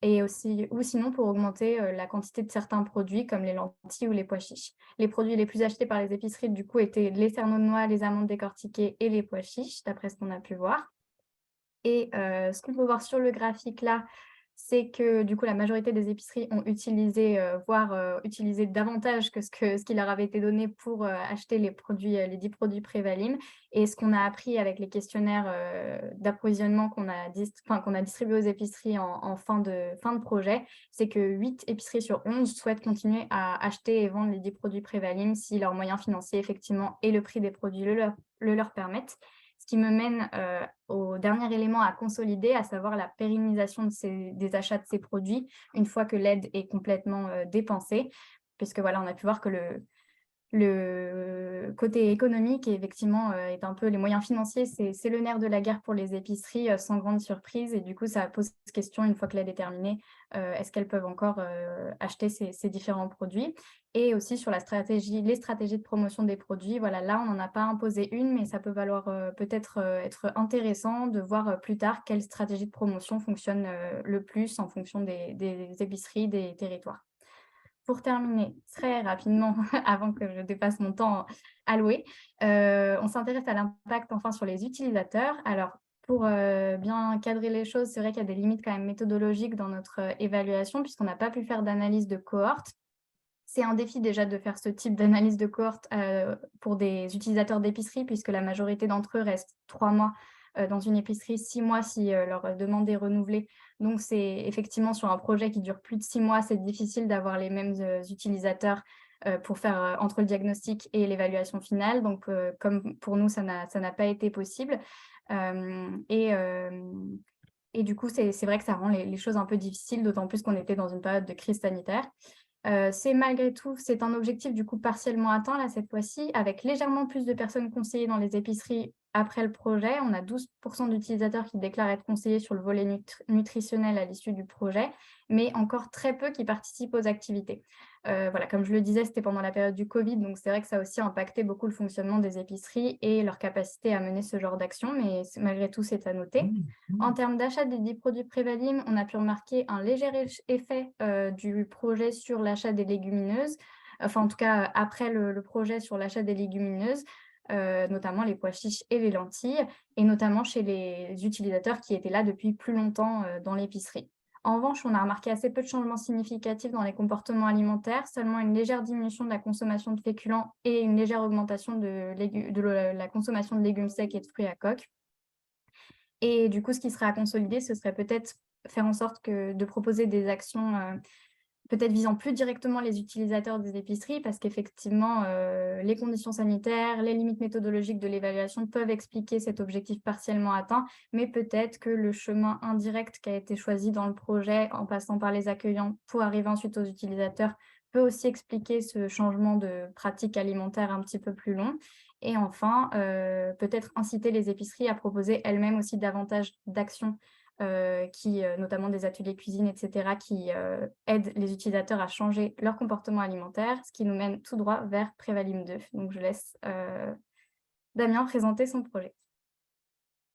ou sinon pour augmenter la quantité de certains produits comme les lentilles ou les pois chiches. Les produits les plus achetés par les épiceries, du coup, étaient les cerneaux de noix, les amandes décortiquées et les pois chiches, d'après ce qu'on a pu voir. Et ce qu'on peut voir sur le graphique là, c'est que du coup, la majorité des épiceries ont utilisé, voire utilisé davantage que ce qui leur avait été donné pour acheter les 10 produits Prévalim. Et ce qu'on a appris avec les questionnaires d'approvisionnement qu'on a distribués aux épiceries en fin de projet, c'est que 8 épiceries sur 11 souhaitent continuer à acheter et vendre les 10 produits Prévalim si leurs moyens financiers effectivement et le prix des produits le leur permettent. Ce qui me mène au dernier élément à consolider, à savoir la pérennisation des achats de ces produits une fois que l'aide est complètement dépensée, puisque voilà, on a pu voir que le côté économique, effectivement, est un peu les moyens financiers, c'est le nerf de la guerre pour les épiceries, sans grande surprise. Et du coup, ça pose question, une fois que l'aide est terminée, est-ce qu'elles peuvent encore acheter ces différents produits? Et aussi sur les stratégies de promotion des produits. Voilà, là, on n'en a pas imposé une, mais ça peut valoir peut-être être intéressant de voir plus tard quelle stratégie de promotion fonctionne le plus en fonction des épiceries, des territoires. Pour terminer, très rapidement, avant que je dépasse mon temps alloué, on s'intéresse à l'impact enfin sur les utilisateurs. Alors, pour bien cadrer les choses, c'est vrai qu'il y a des limites quand même méthodologiques dans notre évaluation puisqu'on n'a pas pu faire d'analyse de cohorte. C'est un défi déjà de faire ce type d'analyse de cohorte pour des utilisateurs d'épicerie puisque la majorité d'entre eux restent 3 mois dans une épicerie, 6 mois si leur demande est renouvelée. Donc, c'est effectivement sur un projet qui dure plus de 6 mois, c'est difficile d'avoir les mêmes utilisateurs pour faire entre le diagnostic et l'évaluation finale. Donc, comme pour nous, ça n'a pas été possible. Et du coup, c'est vrai que ça rend les choses un peu difficiles, d'autant plus qu'on était dans une période de crise sanitaire. Malgré tout, c'est un objectif du coup partiellement atteint là cette fois-ci, avec légèrement plus de personnes conseillées dans les épiceries après le projet. On a 12% d'utilisateurs qui déclarent être conseillés sur le volet nutritionnel à l'issue du projet, mais encore très peu qui participent aux activités. Voilà, comme je le disais, c'était pendant la période du Covid, donc c'est vrai que ça a aussi impacté beaucoup le fonctionnement des épiceries et leur capacité à mener ce genre d'action, mais malgré tout, c'est à noter. En termes d'achat des 10 produits Prévalim, on a pu remarquer un léger effet du projet sur l'achat des légumineuses, enfin en tout cas après le projet sur l'achat des légumineuses, notamment les pois chiches et les lentilles, et notamment chez les utilisateurs qui étaient là depuis plus longtemps dans l'épicerie. En revanche, on a remarqué assez peu de changements significatifs dans les comportements alimentaires, seulement une légère diminution de la consommation de féculents et une légère augmentation de la consommation de légumes secs et de fruits à coque. Et du coup, ce qui serait à consolider, ce serait peut-être faire en sorte de proposer des actions peut-être visant plus directement les utilisateurs des épiceries, parce qu'effectivement, les conditions sanitaires, les limites méthodologiques de l'évaluation peuvent expliquer cet objectif partiellement atteint, mais peut-être que le chemin indirect qui a été choisi dans le projet, en passant par les accueillants pour arriver ensuite aux utilisateurs, peut aussi expliquer ce changement de pratique alimentaire un petit peu plus long. Et enfin, peut-être inciter les épiceries à proposer elles-mêmes aussi davantage d'actions notamment des ateliers cuisine, etc., qui aident les utilisateurs à changer leur comportement alimentaire, ce qui nous mène tout droit vers Prévalim 2. Donc, je laisse Damien présenter son projet.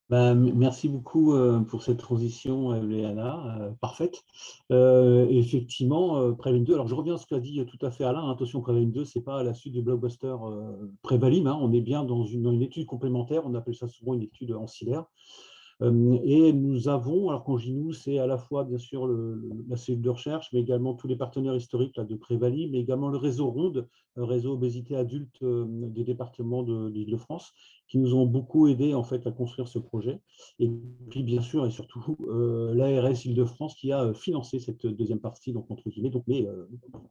Merci beaucoup pour cette transition, Léana, parfaite. Effectivement, Prévalim 2, alors je reviens à ce qu'a dit tout à fait Alain, hein, attention, Prévalim 2, ce n'est pas la suite du blockbuster Prévalim, hein, on est bien dans une étude complémentaire, on appelle ça souvent une étude ancillaire. Et nous avons, alors quand je dis nous, c'est à la fois bien sûr la cellule de recherche, mais également tous les partenaires historiques là, de Prévalim, mais également le réseau RONDE, réseau obésité adulte des départements de l'Île-de-France, qui nous ont beaucoup aidés en fait à construire ce projet. Et puis bien sûr et surtout l'ARS Île-de-France qui a financé cette deuxième partie, donc entre guillemets, donc, mais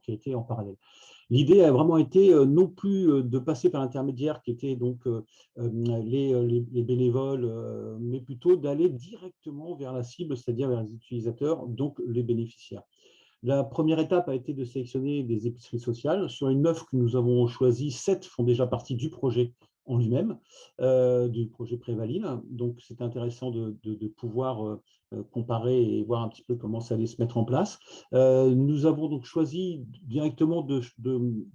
qui a été en parallèle. L'idée a vraiment été non plus de passer par l'intermédiaire qui était donc les bénévoles, mais plutôt d'aller directement vers la cible, c'est-à-dire vers les utilisateurs, donc les bénéficiaires. La première étape a été de sélectionner des épiceries sociales. Sur les 9 que nous avons choisies, 7 font déjà partie du projet en lui-même, du projet Prévalim. Donc, c'est intéressant de pouvoir comparer et voir un petit peu comment ça allait se mettre en place. Nous avons donc choisi directement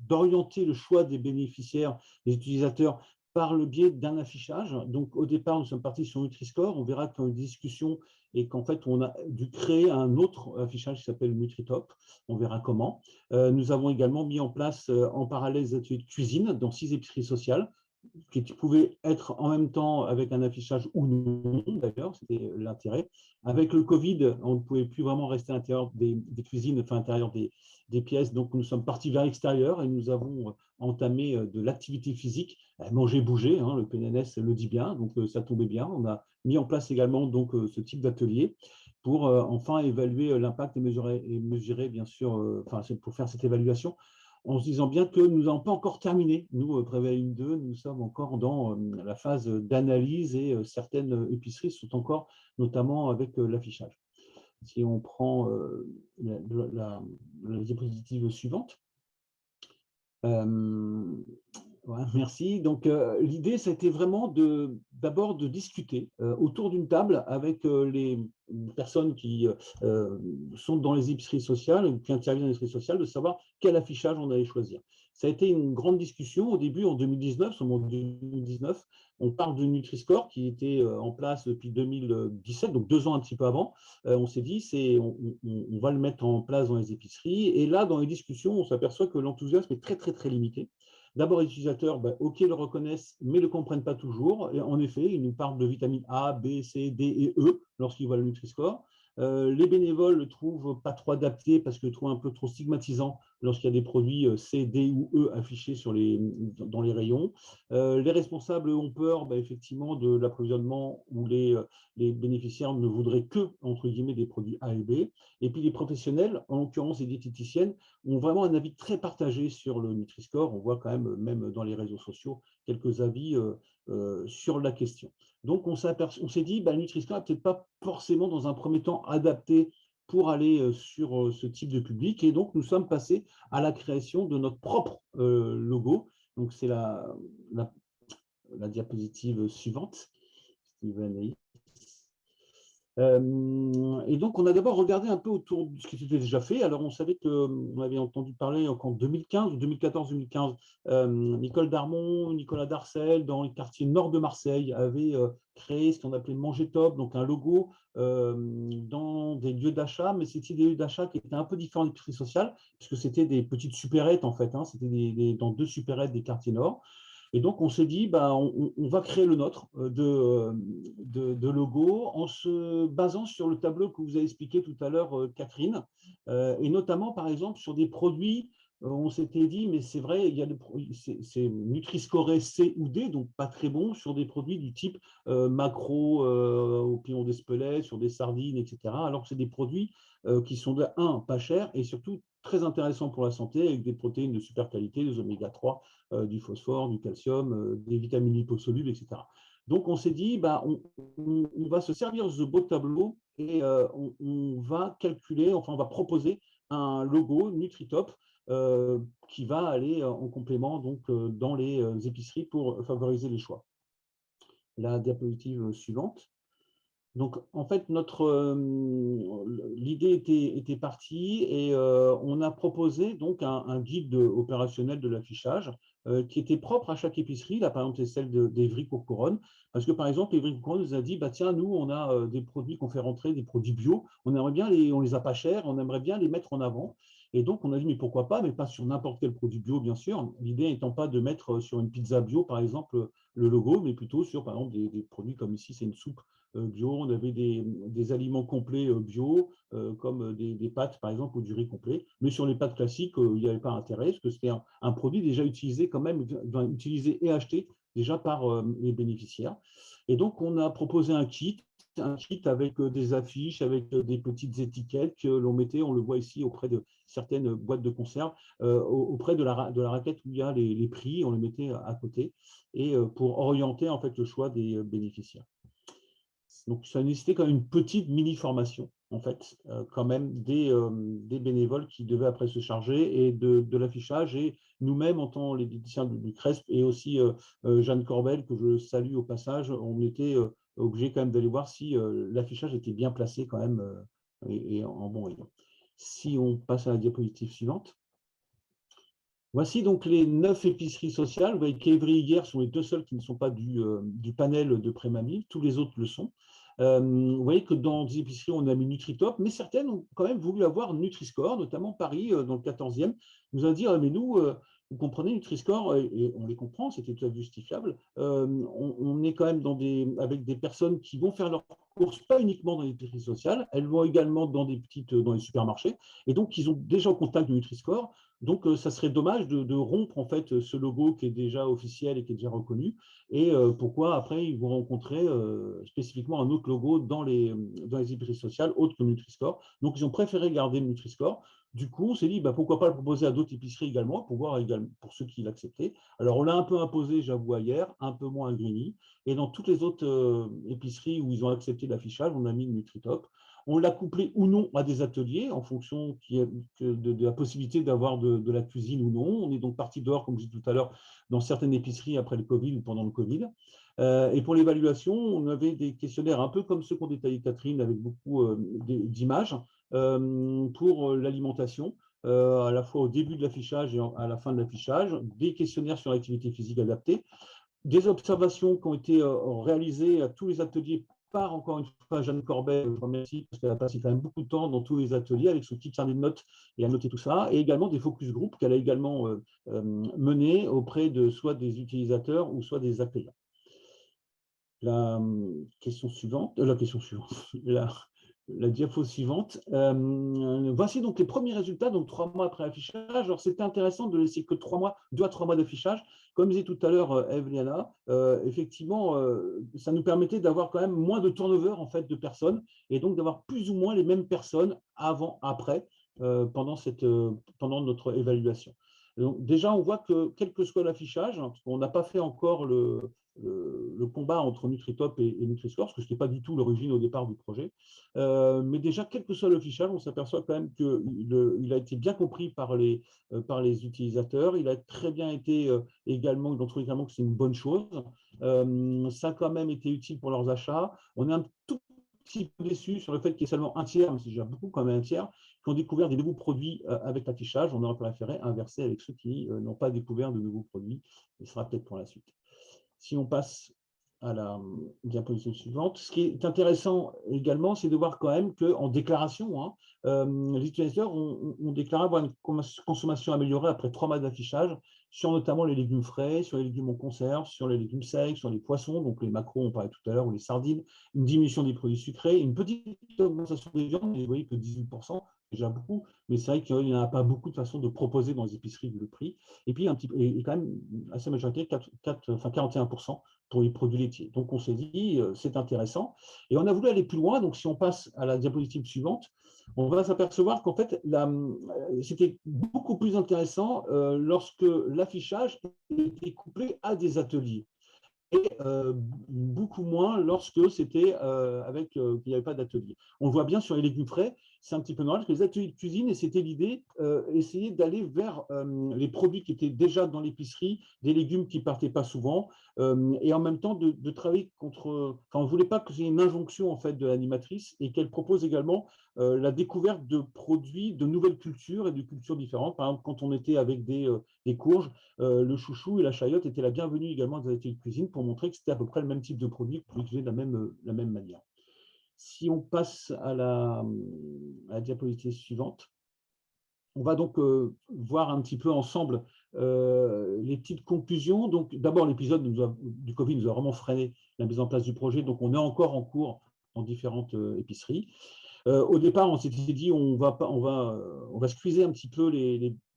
d'orienter le choix des bénéficiaires, des utilisateurs, par le biais d'un affichage. Donc, au départ, nous sommes partis sur Nutri-Score. On verra qu'il y a une discussion et qu'en fait, on a dû créer un autre affichage qui s'appelle NutriTop. On verra comment. Nous avons également mis en place en parallèle des ateliers de cuisine dans 6 épiceries sociales qui pouvaient être en même temps avec un affichage ou non, d'ailleurs, c'était l'intérêt. Avec le Covid, on ne pouvait plus vraiment rester à l'intérieur des cuisines, enfin à l'intérieur des pièces, donc nous sommes partis vers l'extérieur et nous avons entamé de l'activité physique, manger, bouger, hein, le PNNS le dit bien, donc ça tombait bien. On a mis en place également donc, ce type d'atelier pour enfin évaluer l'impact et mesurer bien sûr, enfin pour faire cette évaluation, en se disant bien que nous n'avons pas encore terminé. Nous, Prévalim 2, nous sommes encore dans la phase d'analyse et certaines épiceries sont encore notamment avec l'affichage. Si on prend la diapositive suivante. Ouais, merci. Donc, l'idée, c'était vraiment d'abord de discuter autour d'une table avec les personnes qui sont dans les épiceries sociales, qui interviennent dans les épiceries sociales, de savoir quel affichage on allait choisir. Ça a été une grande discussion au début, en 2019, en 2019. On parle de Nutri-Score qui était en place depuis 2017, donc 2 ans un petit peu avant. On s'est dit, on va le mettre en place dans les épiceries. Et là, dans les discussions, on s'aperçoit que l'enthousiasme est très, très, très limité. D'abord, les utilisateurs, OK, le reconnaissent, mais ne le comprennent pas toujours. Et en effet, ils nous parlent de vitamines A, B, C, D et E lorsqu'ils voient le Nutri-Score. Les bénévoles le trouvent pas trop adapté parce qu'ils le trouvent un peu trop stigmatisant lorsqu'il y a des produits C, D ou E affichés dans les rayons. Les responsables ont peur effectivement de l'approvisionnement où les bénéficiaires ne voudraient que, entre guillemets, des produits A et B. Et puis les professionnels, en l'occurrence les diététiciennes, ont vraiment un avis très partagé sur le Nutri-Score. On voit quand même dans les réseaux sociaux, quelques avis sur la question. Donc, on s'est dit, le Nutri-Score n'est peut-être pas forcément dans un premier temps adapté pour aller sur ce type de public. Et donc, nous sommes passés à la création de notre propre logo. Donc, c'est la diapositive suivante. Et donc, on a d'abord regardé un peu autour de ce qui était déjà fait. Alors, on savait qu'on avait entendu parler en 2015, 2014-2015, Nicole Darmon, Nicolas Darcel, dans le quartier nord de Marseille, avaient créé ce qu'on appelait Manger Top, donc un logo dans des lieux d'achat, mais c'était des lieux d'achat qui étaient un peu différents des l'épicerie sociale, puisque c'était des petites supérettes, en fait. Hein, c'était dans 2 supérettes des quartiers nord. Et donc, on s'est dit, on va créer le nôtre de logo en se basant sur le tableau que vous avez expliqué tout à l'heure, Catherine, et notamment, par exemple, sur des produits. On s'était dit, mais c'est vrai, il y a c'est Nutri-Score C ou D, donc pas très bon, sur des produits du type maquereau au piment d'Espelette, sur des sardines, etc. Alors que c'est des produits qui sont pas chers et surtout très intéressants pour la santé, avec des protéines de super qualité, des oméga 3, du phosphore, du calcium, des vitamines liposolubles, etc. Donc, on s'est dit, on va se servir de ce beau tableau et on va calculer, enfin, on va proposer un logo NutriTop qui va aller en complément donc, dans les épiceries pour favoriser les choix. La diapositive suivante. Donc, en fait, l'idée était partie et on a proposé donc un guide opérationnel de l'affichage qui était propre à chaque épicerie. Là, par exemple, c'est celle d'Evry-Courcouronnes. Parce que, par exemple, Evry-Courcouronnes nous a dit, tiens, nous, on a des produits qu'on fait rentrer, des produits bio. On aimerait bien on les a pas chers, on aimerait bien les mettre en avant. Et donc, on a dit, mais pourquoi pas, mais pas sur n'importe quel produit bio, bien sûr. L'idée étant pas de mettre sur une pizza bio, par exemple, le logo, mais plutôt sur, par exemple, des produits comme ici, c'est une soupe bio, on avait des aliments complets bio, comme des pâtes, par exemple, ou du riz complet. Mais sur les pâtes classiques, il n'y avait pas intérêt, parce que c'était un produit déjà utilisé quand même, utilisé et acheté déjà par les bénéficiaires. Et donc, on a proposé un kit avec des affiches, avec des petites étiquettes que l'on mettait, on le voit ici, auprès de certaines boîtes de conserve, auprès de la raquette où il y a les prix, on le mettait à côté, et pour orienter en fait le choix des bénéficiaires. Donc, ça nécessitait quand même une petite mini-formation, en fait, quand même, des bénévoles qui devaient après se charger et de l'affichage. Et nous-mêmes, en tant que les diététiciens du CRESP, et aussi Jeanne Corbel, que je salue au passage, on était obligés quand même d'aller voir si l'affichage était bien placé quand même et en bon rayon. Si on passe à la diapositive suivante. Voici donc les 9 épiceries sociales. Vous voyez qu'Evry et Hyères sont les 2 seules qui ne sont pas du panel de Prémamille. Tous les autres le sont. Vous voyez que dans des épiceries, on a mis Nutritop, mais certaines ont quand même voulu avoir Nutri-Score, notamment Paris, dans le 14e. Nous a dit, mais nous, vous comprenez, Nutri-Score, et on les comprend, c'était tout à fait justifiable. On est quand même avec des personnes qui vont faire leurs courses, pas uniquement dans les épiceries sociales, elles vont également dans les supermarchés, et donc ils ont déjà au contact de Nutri-Score. Donc, ça serait dommage de rompre en fait ce logo qui est déjà officiel et qui est déjà reconnu. Et pourquoi après ils vont rencontrer spécifiquement un autre logo dans les épiceries sociales autres que Nutri-Score. Donc, ils ont préféré garder le Nutri-Score. Du coup, on s'est dit pourquoi pas le proposer à d'autres épiceries également, pour ceux qui l'acceptaient. Alors, on l'a un peu imposé, j'avoue, hier, un peu moins à Grigny. Et dans toutes les autres épiceries où ils ont accepté l'affichage, on a mis le Nutri-Top. On l'a couplé ou non à des ateliers en fonction de la possibilité d'avoir de la cuisine ou non. On est donc parti dehors, comme je disais tout à l'heure, dans certaines épiceries après le Covid ou pendant le Covid. Et pour l'évaluation, on avait des questionnaires un peu comme ceux qu'ont détaillé Catherine, avec beaucoup d'images pour l'alimentation, à la fois au début de l'affichage et à la fin de l'affichage, des questionnaires sur l'activité physique adaptée, des observations qui ont été réalisées à tous les ateliers par, encore une fois, Jeanne Corbet, je remercie, parce qu'elle a passé quand même beaucoup de temps dans tous les ateliers avec son petit carnet de notes et à noter tout ça, et également des focus group qu'elle a également menés auprès de soit des utilisateurs ou soit des accueillants. La question suivante, la diapo suivante. Voici donc les premiers résultats, donc 3 mois après l'affichage. Alors, c'était intéressant de laisser que 2 à 3 mois d'affichage. Comme disait tout à l'heure Evliana, effectivement, ça nous permettait d'avoir quand même moins de turnover en fait, de personnes, et donc d'avoir plus ou moins les mêmes personnes avant, après, pendant notre évaluation. Donc, déjà, on voit que quel que soit l'affichage, hein, parce qu'on n'a pas fait encore le combat entre Nutritop et Nutri-Score, parce que ce n'était pas du tout l'origine au départ du projet. Mais déjà, quel que soit l'affichage, on s'aperçoit quand même qu'il a été bien compris par les utilisateurs. Il a très bien été également, ils ont trouvé également que c'est une bonne chose. Ça a quand même été utile pour leurs achats. On est un tout petit peu déçu sur le fait qu'il y ait seulement un tiers, mais c'est déjà beaucoup quand même un tiers, qui ont découvert des nouveaux produits avec l'affichage. On aurait préféré inverser avec ceux qui n'ont pas découvert de nouveaux produits. Ce sera peut-être pour la suite. Si on passe à la diapositive suivante, ce qui est intéressant également, c'est de voir quand même qu'en déclaration, hein, les utilisateurs ont déclaré avoir une consommation améliorée après 3 mois d'affichage sur notamment les légumes frais, sur les légumes en conserve, sur les légumes secs, sur les poissons, donc les maquereaux, on parlait tout à l'heure, ou les sardines, une diminution des produits sucrés, une petite augmentation des viandes, vous voyez que 18%, déjà beaucoup, mais c'est vrai qu'il n'y en a pas beaucoup de façons de proposer dans les épiceries vu le prix. Et puis, et quand même assez majorité, 41% pour les produits laitiers. Donc, on s'est dit, c'est intéressant. Et on a voulu aller plus loin. Donc, si on passe à la diapositive suivante, on va s'apercevoir qu'en fait, c'était beaucoup plus intéressant lorsque l'affichage était couplé à des ateliers. Et beaucoup moins lorsque c'était qu'il n'y avait pas d'atelier. On le voit bien sur les légumes frais, c'est un petit peu normal que les ateliers de cuisine, et c'était l'idée, essayer d'aller vers les produits qui étaient déjà dans l'épicerie, des légumes qui ne partaient pas souvent, et en même temps de travailler contre… Enfin, on ne voulait pas que c'est une injonction en fait, de l'animatrice, et qu'elle propose également la découverte de produits, de nouvelles cultures et de cultures différentes. Par exemple, quand on était avec des courges, le chouchou et la chayotte étaient la bienvenue également des ateliers de cuisine pour montrer que c'était à peu près le même type de produit qu'on pouvait utiliser de la même manière. Si on passe à la diapositive suivante, on va donc voir un petit peu ensemble les petites conclusions. Donc, d'abord, l'épisode du Covid nous a vraiment freiné la mise en place du projet, donc on est encore en cours dans différentes épiceries. Au départ, on s'était dit on va squeezer un petit peu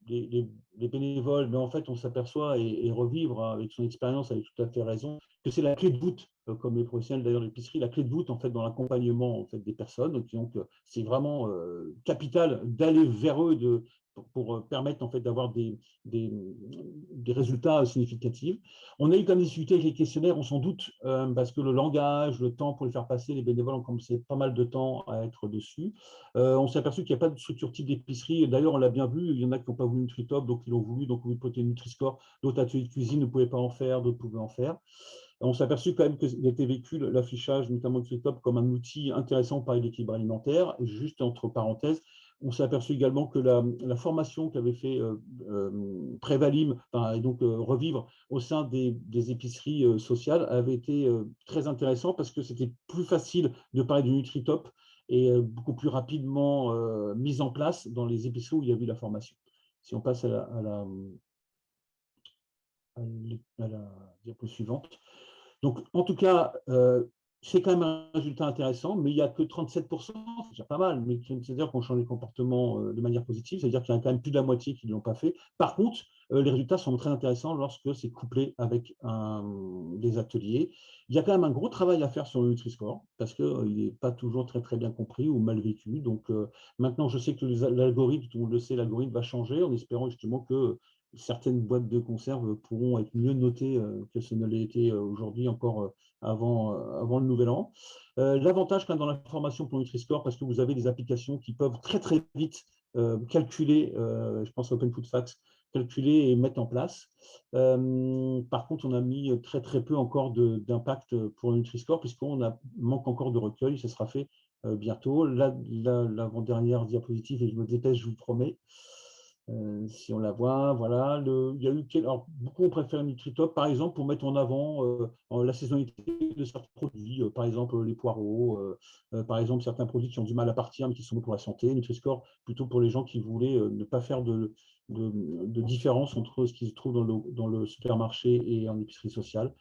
les bénévoles, mais en fait, on s'aperçoit, et Revivre, avec son expérience, avait tout à fait raison, que c'est la clé de voûte, comme les professionnels d'ailleurs de l'épicerie, la clé de voûte en fait, dans l'accompagnement en fait, des personnes. Donc, c'est vraiment capital d'aller vers eux pour permettre en fait, d'avoir des résultats significatifs. On a eu quand même des difficultés avec les questionnaires, on s'en doute, parce que le langage, le temps pour les faire passer, les bénévoles ont commencé pas mal de temps à être dessus. On s'est aperçu qu'il n'y a pas de structure type d'épicerie. D'ailleurs, on l'a bien vu, il y en a qui n'ont pas voulu Nutritop, donc ils l'ont voulu, donc on voulait Nutri-Score. D'autres ateliers de cuisine ne pouvaient pas en faire, d'autres pouvaient en faire. On s'est aperçu quand même qu'il était vécu l'affichage, notamment Nutritop, comme un outil intéressant pour parler d'équilibre alimentaire. Et juste entre parenthèses, on s'est aperçu également que la formation qu'avait fait Prévalim, et donc Revivre au sein des épiceries sociales avait été très intéressant parce que c'était plus facile de parler du Nutritop et beaucoup plus rapidement mise en place dans les épiceries où il y a eu la formation. Si on passe à la diapo suivante. Donc, en tout cas, c'est quand même un résultat intéressant, mais il n'y a que 37%, c'est déjà pas mal, mais c'est-à-dire qu'on change les comportements de manière positive, c'est-à-dire qu'il y a quand même plus de la moitié qui ne l'ont pas fait. Par contre, les résultats sont très intéressants lorsque c'est couplé avec des ateliers. Il y a quand même un gros travail à faire sur le Nutri-Score, parce qu'il n'est pas toujours très, très bien compris ou mal vécu. Donc, maintenant, je sais que l'algorithme, tout le monde le sait, l'algorithme va changer en espérant justement que certaines boîtes de conserve pourront être mieux notées que ce ne l'est été aujourd'hui encore avant le nouvel an. L'avantage quand même dans la formation pour Nutri-Score, parce que vous avez des applications qui peuvent très très vite calculer, je pense à Open Food Facts, calculer et mettre en place. Par contre, on a mis très très peu encore d'impact pour Nutri-Score, puisqu'on manque encore de recueil, ça sera fait bientôt. L'avant-dernière diapositive, et je me dépêche, je vous le promets. Si on la voit, voilà. Il y a eu alors, beaucoup ont préféré Nutritop, par exemple, pour mettre en avant la saisonnalité de certains produits, par exemple les poireaux, par exemple certains produits qui ont du mal à partir, mais qui sont bons pour la santé. Nutri-Score, plutôt pour les gens qui voulaient ne pas faire de différence entre ce qui se trouve dans le supermarché et en épicerie sociale.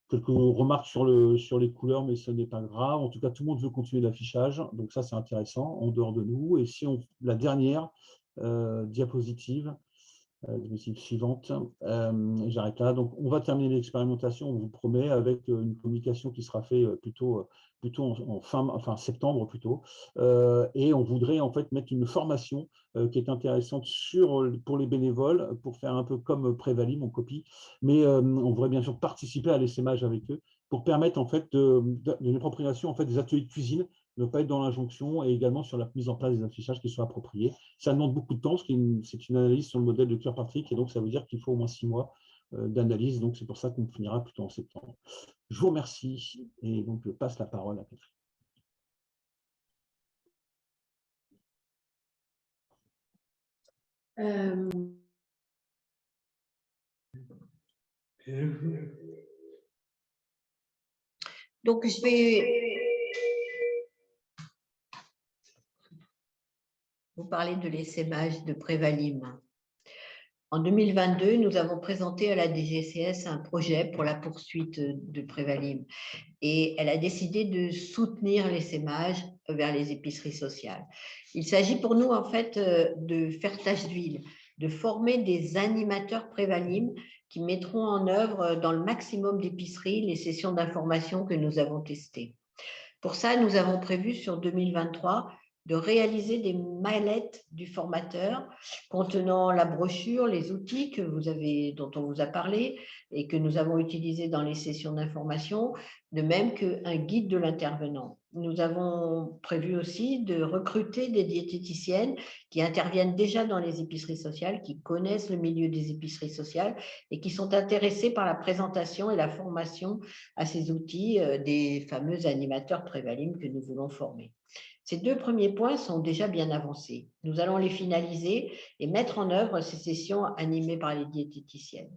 Quelques remarques sur les couleurs, mais ce n'est pas grave. En tout cas, tout le monde veut continuer l'affichage, donc ça, c'est intéressant, en dehors de nous. Et si la dernière diapositive suivante, j'arrête là. Donc, on va terminer l'expérimentation, on vous promet, avec une communication qui sera faite plutôt en septembre plutôt. Et on voudrait en fait mettre une formation qui est intéressante pour les bénévoles, pour faire un peu comme Prévalim, on copie, mais on voudrait bien sûr participer à l'essaimage avec eux pour permettre en fait une appropriation en fait des ateliers de cuisine, ne pas être dans l'injonction, et également sur la mise en place des affichages qui soient appropriés. Ça demande beaucoup de temps, c'est une analyse sur le modèle de Kirkpatrick, et donc ça veut dire qu'il faut au moins 6 mois d'analyse, donc c'est pour ça qu'on finira plutôt en septembre. Je vous remercie, et donc je passe la parole à Catherine. Donc, je vais vous parler de l'essaimage de Prévalim. En 2022, nous avons présenté à la DGCS un projet pour la poursuite de Prévalim et elle a décidé de soutenir l'essaimage vers les épiceries sociales. Il s'agit pour nous en fait de faire tache d'huile, de former des animateurs Prévalim qui mettront en œuvre dans le maximum d'épiceries les sessions d'information que nous avons testées. Pour ça, nous avons prévu sur 2023 de réaliser des mallettes du formateur contenant la brochure, les outils dont on vous a parlé et que nous avons utilisés dans les sessions d'information, de même qu'un guide de l'intervenant. Nous avons prévu aussi de recruter des diététiciennes qui interviennent déjà dans les épiceries sociales, qui connaissent le milieu des épiceries sociales et qui sont intéressées par la présentation et la formation à ces outils des fameux animateurs Prévalim que nous voulons former. Ces 2 premiers points sont déjà bien avancés. Nous allons les finaliser et mettre en œuvre ces sessions animées par les diététiciennes.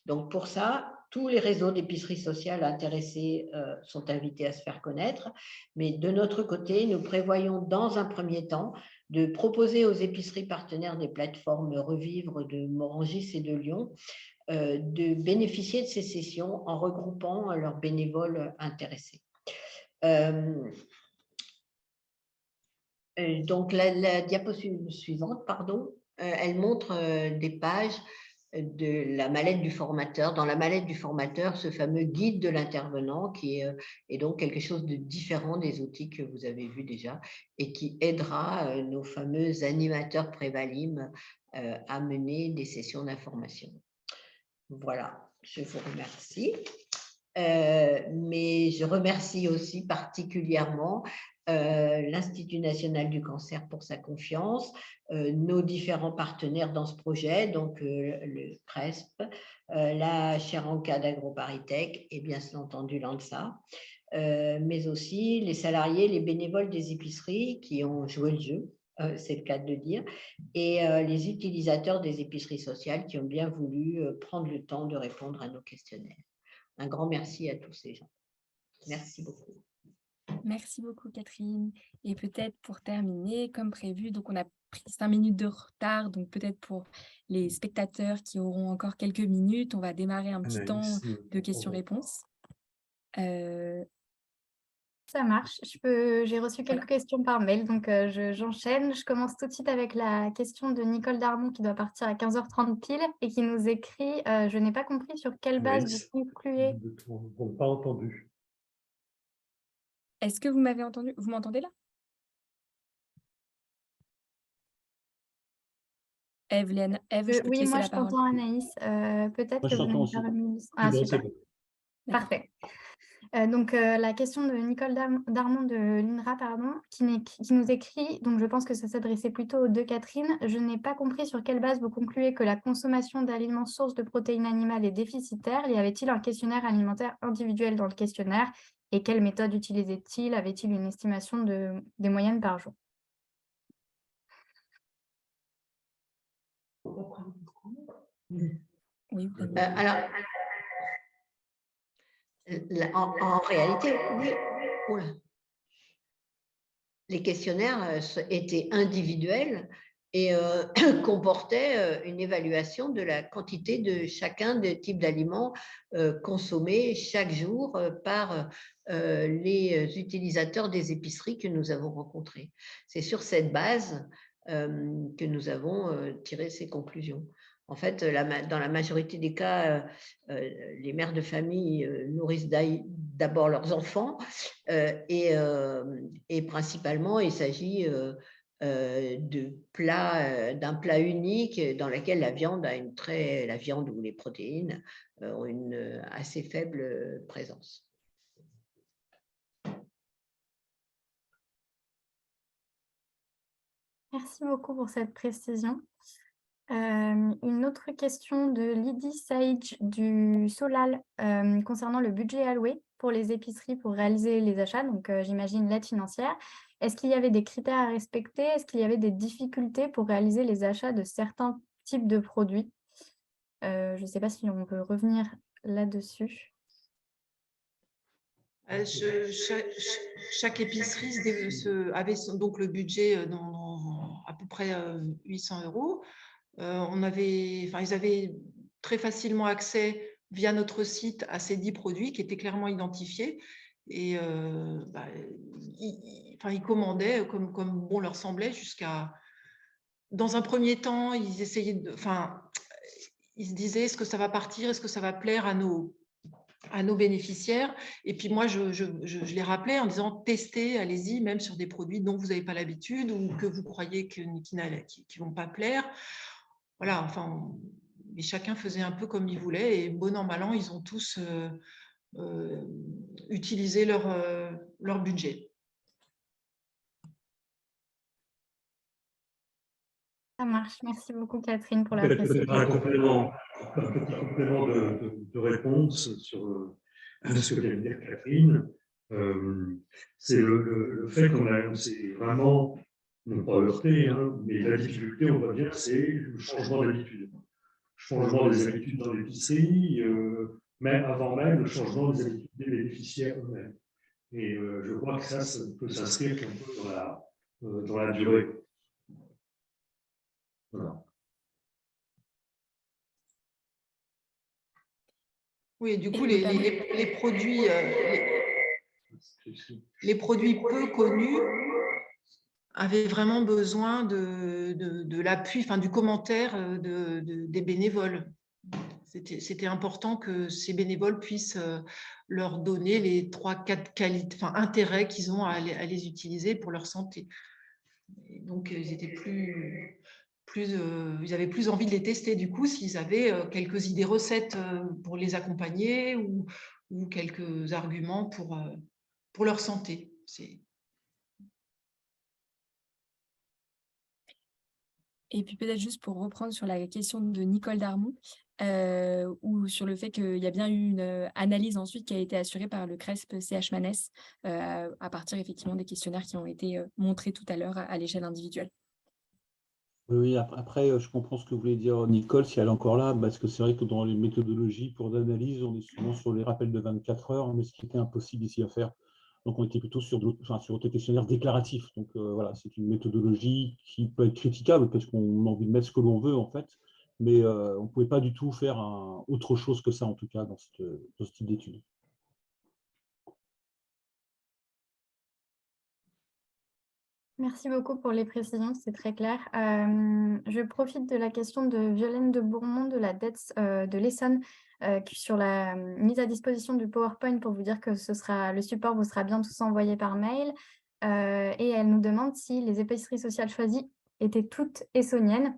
Donc pour ça, tous les réseaux d'épiceries sociales intéressés sont invités à se faire connaître. Mais de notre côté, nous prévoyons dans un premier temps de proposer aux épiceries partenaires des plateformes Revivre de Morangis et de Lyon de bénéficier de ces sessions en regroupant leurs bénévoles intéressés. Donc, la diapositive suivante, pardon. elle montre des pages de la mallette du formateur. Dans la mallette du formateur, ce fameux guide de l'intervenant qui est donc quelque chose de différent des outils que vous avez vus déjà et qui aidera nos fameux animateurs Prévalim à mener des sessions d'information. Voilà, je vous remercie. Mais je remercie aussi particulièrement l'Institut national du cancer pour sa confiance, nos différents partenaires dans ce projet, donc le CRESP, la chaire en cas d'AgroParisTech et bien entendu l'ANSA, mais aussi les salariés, les bénévoles des épiceries qui ont joué le jeu, c'est le cas de le dire, et les utilisateurs des épiceries sociales qui ont bien voulu prendre le temps de répondre à nos questionnaires. Un grand merci à tous ces gens. Merci beaucoup. Merci beaucoup, Catherine. Et peut-être pour terminer, comme prévu, donc on a pris 5 minutes de retard, donc peut-être pour les spectateurs qui auront encore quelques minutes, on va démarrer un petit temps de questions-réponses. Ça marche. J'ai reçu quelques questions par mail, donc j'enchaîne. Je commence tout de suite avec la question de Nicole Darmon qui doit partir à 15h30 pile et qui nous écrit « Je n'ai pas compris sur quelle base vous concluez… » On n'a pas entendu. Est-ce que vous m'avez entendu? Vous m'entendez là? Eve, je peux te Oui, laisser moi la je parole. t'entends, Anaïs. Peut-être Moi, je que vous t'entends n'avez aussi. pas remis… Ah, super. bon. Parfait. Donc, la question de Nicole Darmon de l'INRA, pardon, qui nous écrit, donc je pense que ça s'adressait plutôt aux deux Catherine, « Je n'ai pas compris sur quelle base vous concluez que la consommation d'aliments sources de protéines animales est déficitaire. Y avait-il un questionnaire alimentaire individuel dans le questionnaire? Et quelle méthode utilisait-il? Avait-il une estimation des moyennes par jour ?» Oui, Alors, en réalité, oui. Oula. Les questionnaires étaient individuels et comportaient une évaluation de la quantité de chacun des types d'aliments consommés chaque jour par les utilisateurs des épiceries que nous avons rencontrés. C'est sur cette base que nous avons tiré ces conclusions. En fait, dans la majorité des cas, les mères de famille nourrissent d'abord leurs enfants et principalement, il s'agit d'un plat unique dans lequel la viande ou les protéines ont une assez faible présence. Merci beaucoup pour cette précision. Une autre question de Lydie Sage du Solal concernant le budget alloué pour les épiceries pour réaliser les achats, donc j'imagine l'aide financière. Est-ce qu'il y avait des critères à respecter? Est-ce qu'il y avait des difficultés pour réaliser les achats de certains types de produits? Je ne sais pas si on peut revenir là-dessus. Chaque épicerie avait donc le budget à peu près 800 €. Ils avaient très facilement accès via notre site à ces 10 produits qui étaient clairement identifiés et ils commandaient comme bon leur semblait jusqu'à… Dans un premier temps, ils essayaient ils se disaient est-ce que ça va partir, est-ce que ça va plaire à nos bénéficiaires. Et puis moi, je les rappelais en disant testez, allez-y, même sur des produits dont vous n'avez pas l'habitude ou que vous croyez qui ne vont pas plaire. Voilà, mais chacun faisait un peu comme il voulait et bon an, mal an, ils ont tous utilisé leur budget. Ça marche. Merci beaucoup, Catherine, pour la précision. Un petit complément de réponse sur ce que vient de dire Catherine. C'est le fait qu'on s'est vraiment, non pas heurté, mais la difficulté, on va dire, c'est le changement d'habitude. Changement des habitudes dans l'épicerie, même avant même le changement des habitudes des bénéficiaires eux-mêmes. Et je crois que ça peut s'inscrire un peu dans la durée. Voilà. Oui, du coup, les produits peu connus avaient vraiment besoin de l'appui, enfin du commentaire des bénévoles. C'était important que ces bénévoles puissent leur donner les 3-4 qualités, enfin, intérêts qu'ils ont à les utiliser pour leur santé. Et donc, ils étaient ils avaient plus envie de les tester du coup s'ils avaient quelques idées recettes pour les accompagner ou quelques arguments pour leur santé. Et puis peut-être juste pour reprendre sur la question de Nicole Darmon, ou sur le fait qu'il y a bien eu une analyse ensuite qui a été assurée par le CRESP CH-MANES, à partir effectivement des questionnaires qui ont été montrés tout à l'heure à l'échelle individuelle. Oui, après, je comprends ce que voulait dire Nicole, si elle est encore là, parce que c'est vrai que dans les méthodologies pour l'analyse, on est souvent sur les rappels de 24 heures, mais ce qui était impossible ici à faire. Donc, on était plutôt sur des questionnaires déclaratifs. Donc, voilà, c'est une méthodologie qui peut être critiquable parce qu'on a envie de mettre ce que l'on veut, en fait, mais on ne pouvait pas du tout faire autre chose que ça, en tout cas, dans ce type d'études. Merci beaucoup pour les précisions, c'est très clair. Je profite de la question de Violaine de Bourmont de la DETS de l'Essonne sur la mise à disposition du PowerPoint pour vous dire que le support vous sera bien tous envoyé par mail. Et elle nous demande si les épiceries sociales choisies étaient toutes essonniennes,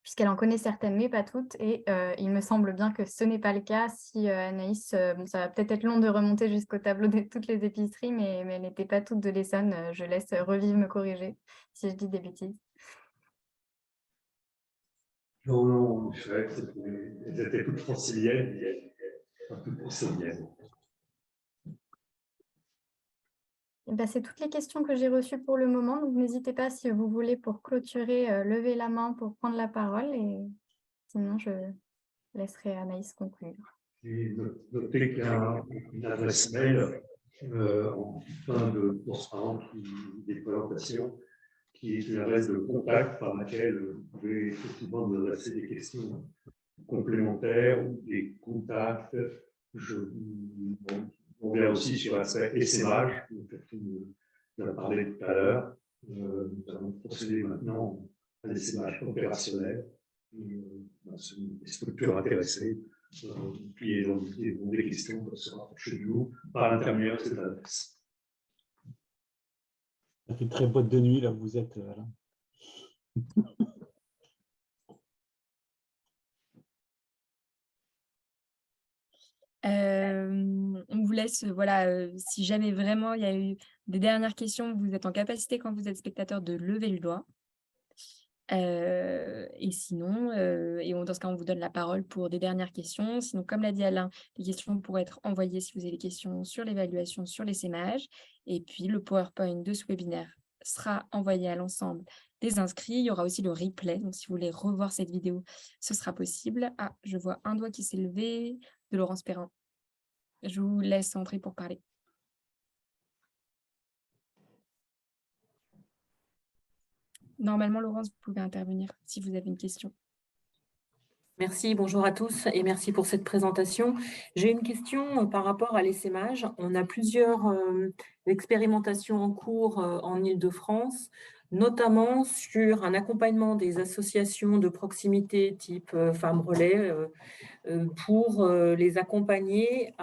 puisqu'elle en connaît certaines, mais pas toutes. Et il me semble bien que ce n'est pas le cas. Si Anaïs, bon, ça va peut-être être long de remonter jusqu'au tableau de toutes les épiceries, mais elles n'étaient pas toutes de l'Essonne. Je laisse Revive me corriger si je dis des bêtises. Non, non, en effet, elles étaient toutes franciliennes, pas toutes essonniennes. Ben, c'est toutes les questions que j'ai reçues pour le moment. Donc, n'hésitez pas si vous voulez, pour clôturer, lever la main pour prendre la parole. Et sinon, je laisserai Anaïs conclure. Et notez qu'il y a une adresse mail en fin de transparente des présentations qui est une adresse de contact par laquelle vous pouvez effectivement nous adresser des questions complémentaires ou des contacts. On vient aussi sur l'aspect essaimage, on a parlé tout à l'heure. Nous allons procéder maintenant à l'essaimage opérationnel. Les structures intéressées, puis elles ont des questions peuvent se rapprocher de nous par l'intermédiaire de cette adresse. Ça fait une très boîte de nuit, là, vous êtes, Alain. On vous laisse, voilà, si jamais vraiment il y a eu des dernières questions, vous êtes en capacité quand vous êtes spectateur de lever le doigt. Et sinon, dans ce cas, on vous donne la parole pour des dernières questions. Sinon, comme l'a dit Alain, les questions pourraient être envoyées si vous avez des questions sur l'évaluation, sur l'essaimage. Et puis, le PowerPoint de ce webinaire sera envoyé à l'ensemble des inscrits. Il y aura aussi le replay. Donc, si vous voulez revoir cette vidéo, ce sera possible. Ah, je vois un doigt qui s'est levé de Laurence Perrin. Je vous laisse entrer pour parler. Normalement, Laurence, vous pouvez intervenir si vous avez une question. Merci, bonjour à tous et merci pour cette présentation. J'ai une question par rapport à l'essaimage. On a plusieurs expérimentations en cours en Île-de-France, notamment sur un accompagnement des associations de proximité type Femmes Relais pour les accompagner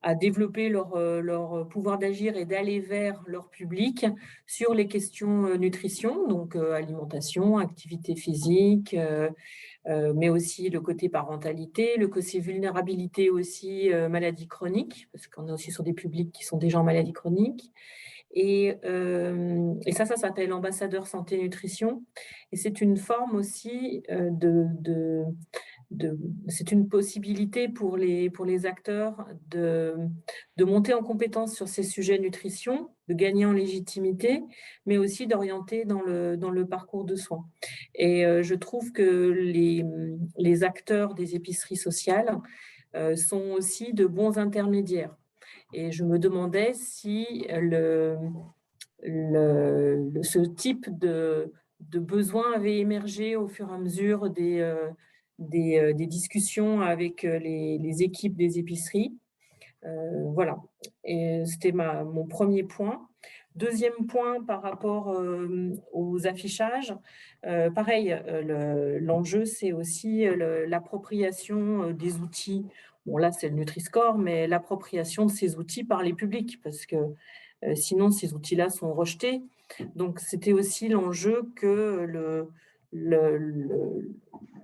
à développer leur pouvoir d'agir et d'aller vers leur public sur les questions nutrition, donc alimentation, activité physique, mais aussi le côté parentalité, le côté vulnérabilité aussi, maladie chronique, parce qu'on est aussi sur des publics qui sont déjà en maladie chronique. Et ça s'appelle ambassadeur santé nutrition. Et c'est une forme aussi c'est une possibilité pour les acteurs de monter en compétence sur ces sujets nutrition, de gagner en légitimité, mais aussi d'orienter dans le parcours de soins. Et je trouve que les acteurs des épiceries sociales sont aussi de bons intermédiaires. Et je me demandais si ce type de besoin avait émergé au fur et à mesure des discussions avec les équipes des épiceries. Voilà, et c'était mon premier point. Deuxième point par rapport aux affichages, pareil, l'enjeu, c'est aussi l'appropriation des outils. Bon, là, c'est le Nutri-Score, mais l'appropriation de ces outils par les publics, parce que sinon, ces outils-là sont rejetés. Donc, c'était aussi l'enjeu que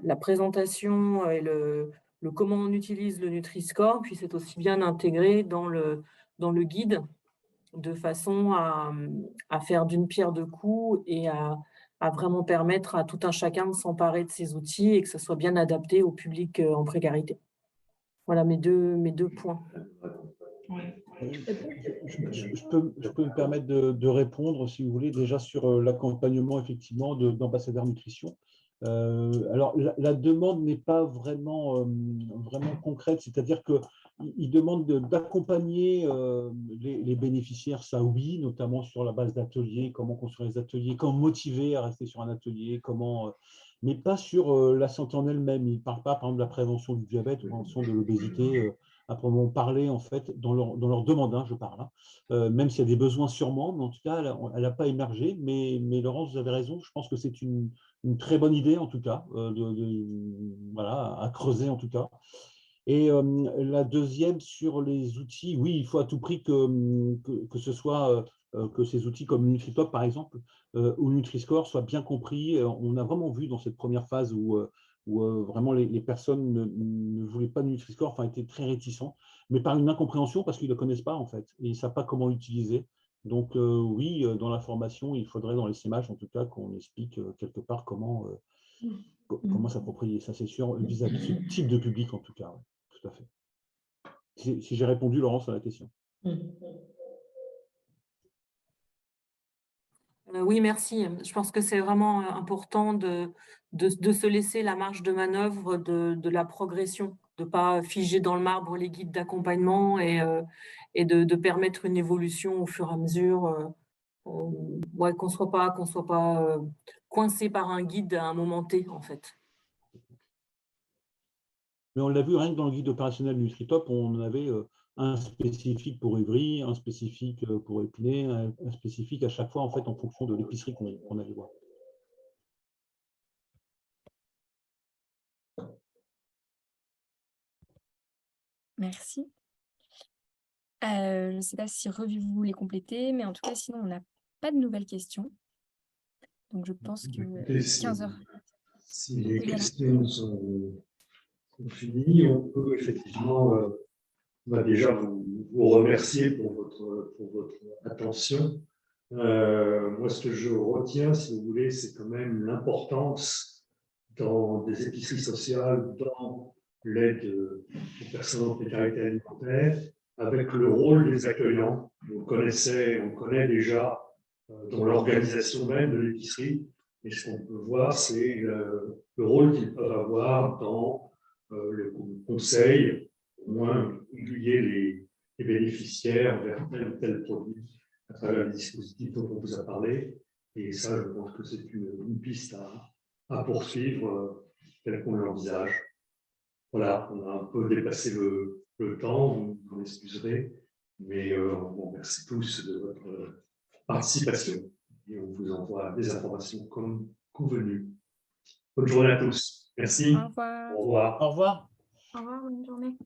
la présentation et le comment on utilise le Nutri-Score puisse être aussi bien intégré dans le guide, de façon à faire d'une pierre deux coups et à vraiment permettre à tout un chacun de s'emparer de ces outils et que ça soit bien adapté au public en précarité. Voilà mes deux points. Je peux me permettre de répondre, si vous voulez, déjà sur l'accompagnement, effectivement, d'ambassadeurs nutrition. Alors, la demande n'est pas vraiment concrète, c'est-à-dire qu'ils demandent d'accompagner les bénéficiaires, ça oui, notamment sur la base d'ateliers, comment construire les ateliers, comment motiver à rester sur un atelier, mais pas sur la santé en elle-même. Ils ne parlent pas, par exemple, de la prévention du diabète ou de la prévention de l'obésité, à proprement parler, en fait, dans leur demande, hein, je parle, même s'il y a des besoins sûrement, mais en tout cas, elle n'a pas émergé. Mais Laurence, vous avez raison, je pense que c'est une très bonne idée, en tout cas, voilà, à creuser, en tout cas. Et la deuxième, sur les outils, oui, il faut à tout prix que ce soit, que ces outils comme NutriTop, par exemple, ou Nutri-Score soient bien compris. On a vraiment vu dans cette première phase où vraiment les personnes ne voulaient pas de Nutri-Score, enfin étaient très réticents, mais par une incompréhension parce qu'ils ne le connaissent pas en fait, et ils ne savent pas comment l'utiliser. Donc oui, dans la formation, il faudrait dans les SEMAG en tout cas qu'on explique quelque part comment s'approprier, ça c'est sûr, vis-à-vis de ce type de public en tout cas, ouais, tout à fait. Si j'ai répondu, Laurence, à la question. Oui, merci. Je pense que c'est vraiment important de se laisser la marge de manœuvre de la progression, de ne pas figer dans le marbre les guides d'accompagnement et de permettre une évolution au fur et à mesure, ouais, qu'on soit pas coincé par un guide à un moment T, en fait. Mais on l'a vu, rien que dans le guide opérationnel NutriTop, on en avait un spécifique pour Évry, un spécifique pour Épinay, un spécifique à chaque fois en fait en fonction de l'épicerie qu'on allait voir. Merci. Je ne sais pas si vous voulez compléter, mais en tout cas, sinon, on n'a pas de nouvelles questions. Donc, je pense que 15 heures. Si les questions sont finies, on peut effectivement déjà vous remercier pour votre attention. Moi, ce que je retiens, si vous voulez, c'est quand même l'importance dans des épiceries sociales, dans l'aide aux personnes en précarité alimentaire, avec le rôle des accueillants. On connaît déjà dans l'organisation même de l'épicerie, et ce qu'on peut voir, c'est le rôle qu'ils peuvent avoir dans le conseil, au moins aiguiller les bénéficiaires vers tel ou tel produit à travers les dispositifs dont on vous a parlé. Et ça, je pense que c'est une piste à poursuivre telle qu'on l'envisage. Voilà, on a un peu dépassé le temps, vous m'excuserez, mais on vous remercie tous de votre participation et on vous envoie des informations comme convenu. Bonne journée à tous. Merci. Au revoir. Au revoir. Au revoir. Au revoir, bonne journée.